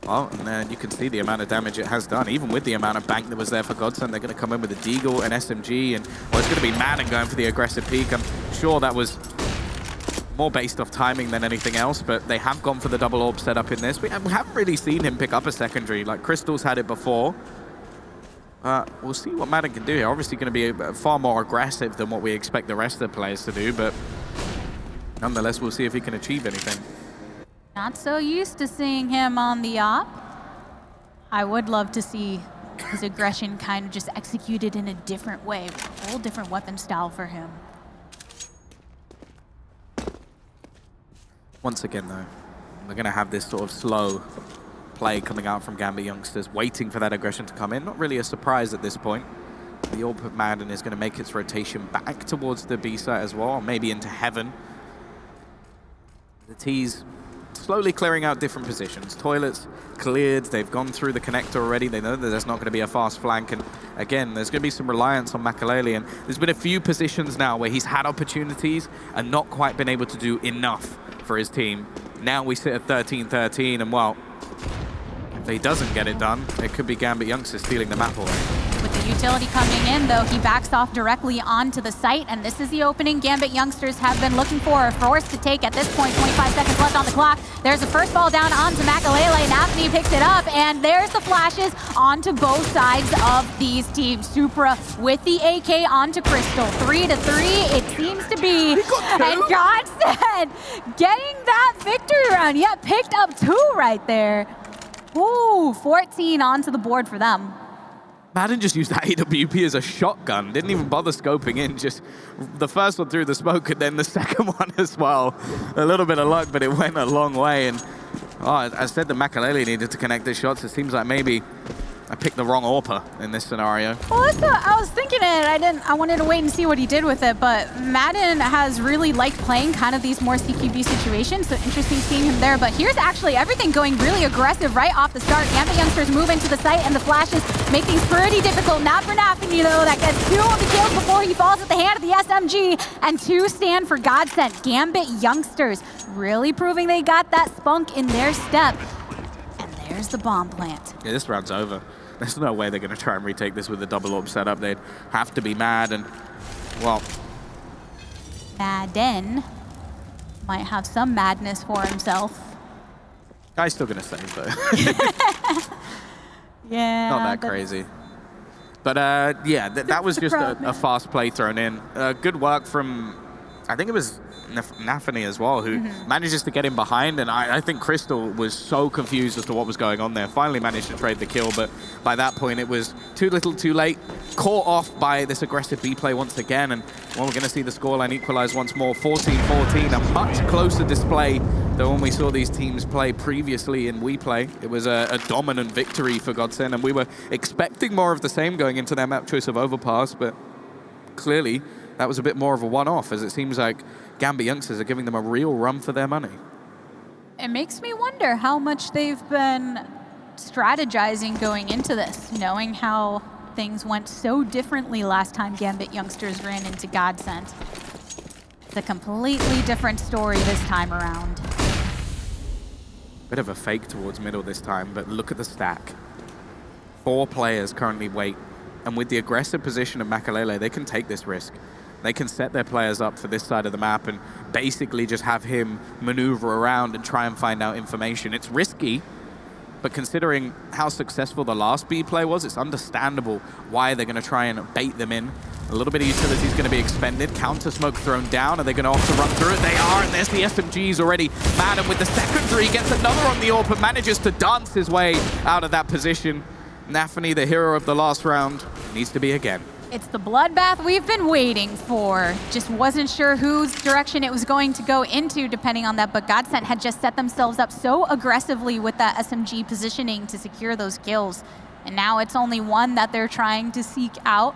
Well, and you can see the amount of damage it has done. Even with the amount of bank that was there for GODSENT, they're going to come in with a Deagle, an SMG, and, well, it's going to be Madden going for the aggressive peak. I'm sure that was more based off timing than anything else, but they have gone for the double orb setup in this. We haven't really seen him pick up a secondary. Like, Crystal's had it before. We'll see what Madden can do here. Obviously going to be far more aggressive than what we expect the rest of the players to do, but nonetheless, we'll see if he can achieve anything. Not so used to seeing him on the op. I would love to see his aggression kind of just executed in a different way, a whole different weapon style for him. Once again, though, we're going to have this sort of slow play coming out from Gambit Youngsters, waiting for that aggression to come in. Not really a surprise at this point. The Orb of Madden is going to make its rotation back towards the B site as well, maybe into Heaven. The T's slowly clearing out different positions. Toilets cleared, they've gone through the connector already. They know that there's not going to be a fast flank, and again, there's going to be some reliance on Makalele, and there's been a few positions now where he's had opportunities and not quite been able to do enough for his team. Now we sit at 13-13, and well, if he doesn't get it done, it could be Gambit Youngsters stealing the map away. With the utility coming in, though, he backs off directly onto the site, and this is the opening Gambit Youngsters have been looking for, a force to take at this point. 25 seconds left on the clock. There's a first ball down onto Makalele. Nafni picks it up, and there's the flashes onto both sides of these teams. Supra with the AK onto Crystal. 3-3, it seems to be. And GODSENT getting that victory round. Yeah, picked up 2 right there. Ooh, 14 onto the board for them. Madden just used that AWP as a shotgun, didn't even bother scoping in, just the first one through the smoke and then the second one as well. A little bit of luck, but it went a long way. And I said that Makalele needed to connect his shots. It seems like maybe I picked the wrong AWPer in this scenario. Well, I was thinking it. I wanted to wait and see what he did with it, but Madden has really liked playing kind of these more CQB situations, so interesting seeing him there. But here's actually everything going really aggressive right off the start. Gambit Youngsters move into the site, and the flashes make things pretty difficult. Not for Nafni, though. That gets 2 of the kills before he falls at the hand of the SMG, and 2 stand for GODSENT. Gambit Youngsters really proving they got that spunk in their step. And there's the bomb plant. Yeah, this round's over. There's no way they're going to try and retake this with a double orb setup. They'd have to be mad, and, well... Madden might have some madness for himself. Guy's still going to save, though. Yeah. Not that crazy. But, yeah, that was just a fast play thrown in. Good work from, I think it was Nafni as well, who manages to get him behind, and I think Crystal was so confused as to what was going on there. Finally managed to trade the kill, but by that point it was too little too late. Caught off by this aggressive B play once again, and well, we're going to see the scoreline equalize once more. 14-14, a much closer display than when we saw these teams play previously in WePlay. It was a dominant victory for GODSENT, and we were expecting more of the same going into their map choice of Overpass, but clearly that was a bit more of a one-off, as it seems like Gambit Youngsters are giving them a real run for their money. It makes me wonder how much they've been strategizing going into this, knowing how things went so differently last time Gambit Youngsters ran into GODSENT. It's a completely different story this time around. Bit of a fake towards middle this time, but look at the stack. 4 players currently wait, and with the aggressive position of Makalele, they can take this risk. They can set their players up for this side of the map and basically just have him maneuver around and try and find out information. It's risky, but considering how successful the last B play was, it's understandable why they're going to try and bait them in. A little bit of utility is going to be expended. Counter smoke thrown down. Are they going to opt to run through it? They are, and there's the SMGs already. Madden with the secondary gets another on the AWP and manages to dance his way out of that position. Nafany, the hero of the last round, needs to be again. It's the bloodbath we've been waiting for. Just wasn't sure whose direction it was going to go into depending on that, but GODSENT had just set themselves up so aggressively with that SMG positioning to secure those kills. And now it's only one that they're trying to seek out.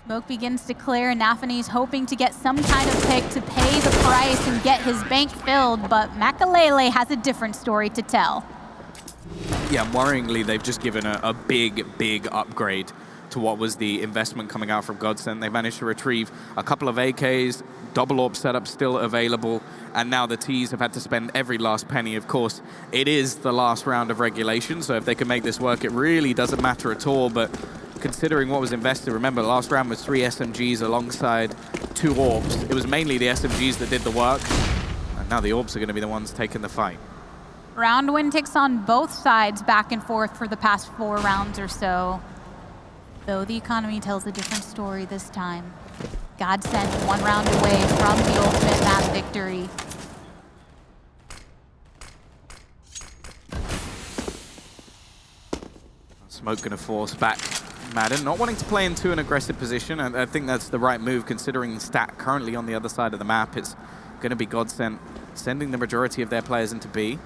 Smoke begins to clear, and Nafany's hoping to get some kind of pick to pay the price and get his bank filled, but Makalele has a different story to tell. Yeah, worryingly, they've just given a big upgrade to what was the investment coming out from GODSENT. They managed to retrieve a couple of AKs, double AWP setup still available, and now the Ts have had to spend every last penny. Of course, it is the last round of regulation, so if they can make this work, it really doesn't matter at all, but considering what was invested, remember, last round was 3 SMGs alongside 2 AWPs. It was mainly the SMGs that did the work, and now the AWPs are going to be the ones taking the fight. Round win ticks on both sides back and forth for the past 4 rounds or so. Though the economy tells a different story this time. GODSENT 1 round away from the ultimate map victory. Smoke going to force back Madden, not wanting to play into an aggressive position. I think that's the right move considering the stat currently on the other side of the map. It's going to be GODSENT sending the majority of their players into B.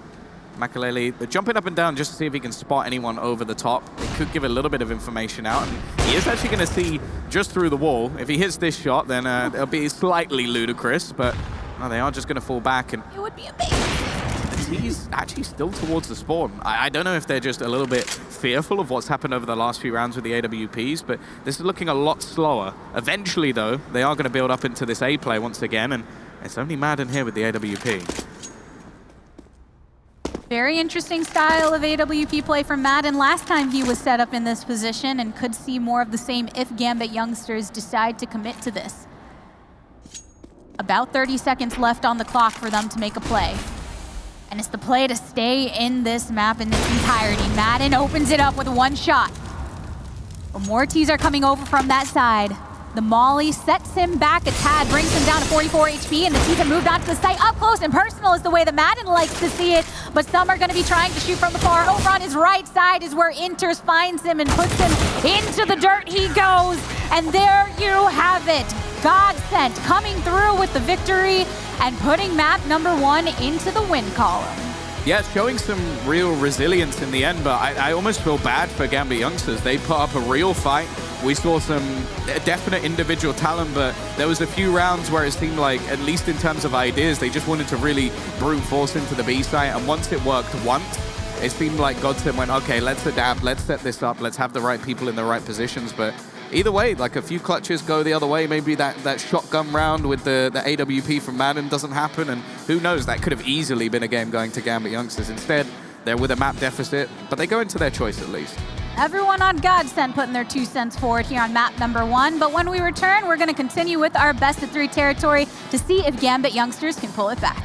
Makalele jumping up and down just to see if he can spot anyone over the top. It could give a little bit of information out, and he is actually going to see just through the wall. If he hits this shot, then it'll be slightly ludicrous, but no, they are just going to fall back. And It would be amazing. he's actually still towards the spawn. I don't know if they're just a little bit fearful of what's happened over the last few rounds with the AWPs, but this is looking a lot slower. Eventually, though, they are going to build up into this A play once again, and it's only Madden here with the AWP. Very interesting style of AWP play from Madden. Last time he was set up in this position, and could see more of the same if Gambit Youngsters decide to commit to this. About 30 seconds left on the clock for them to make a play. And it's the play to stay in this map in its entirety. Madden opens it up with 1 shot. But more Ts are coming over from that side. The molly sets him back a tad, brings him down to 44 HP, and the Ts have moved on to the site. Up close and personal is the way that Madden likes to see it, but some are going to be trying to shoot from afar. Over on his right side is where Inters finds him and puts him into the dirt he goes. And there you have it. GODSENT coming through with the victory and putting map number 1 into the win column. Yeah, it's showing some real resilience in the end, but I almost feel bad for Gambit Youngsters. They put up a real fight. We saw some definite individual talent, but there was a few rounds where it seemed like, at least in terms of ideas, they just wanted to really brute force into the B site, and once it worked once, it seemed like GODSENT went, okay, let's adapt, let's set this up, let's have the right people in the right positions, but either way, like a few clutches go the other way. Maybe that shotgun round with the AWP from Madden doesn't happen, and who knows, that could have easily been a game going to Gambit Youngsters. Instead, they're with a map deficit, but they go into their choice at least. Everyone on GODSENT putting their 2 cents forward here on map number 1, but when we return, we're going to continue with our best of 3 territory to see if Gambit Youngsters can pull it back.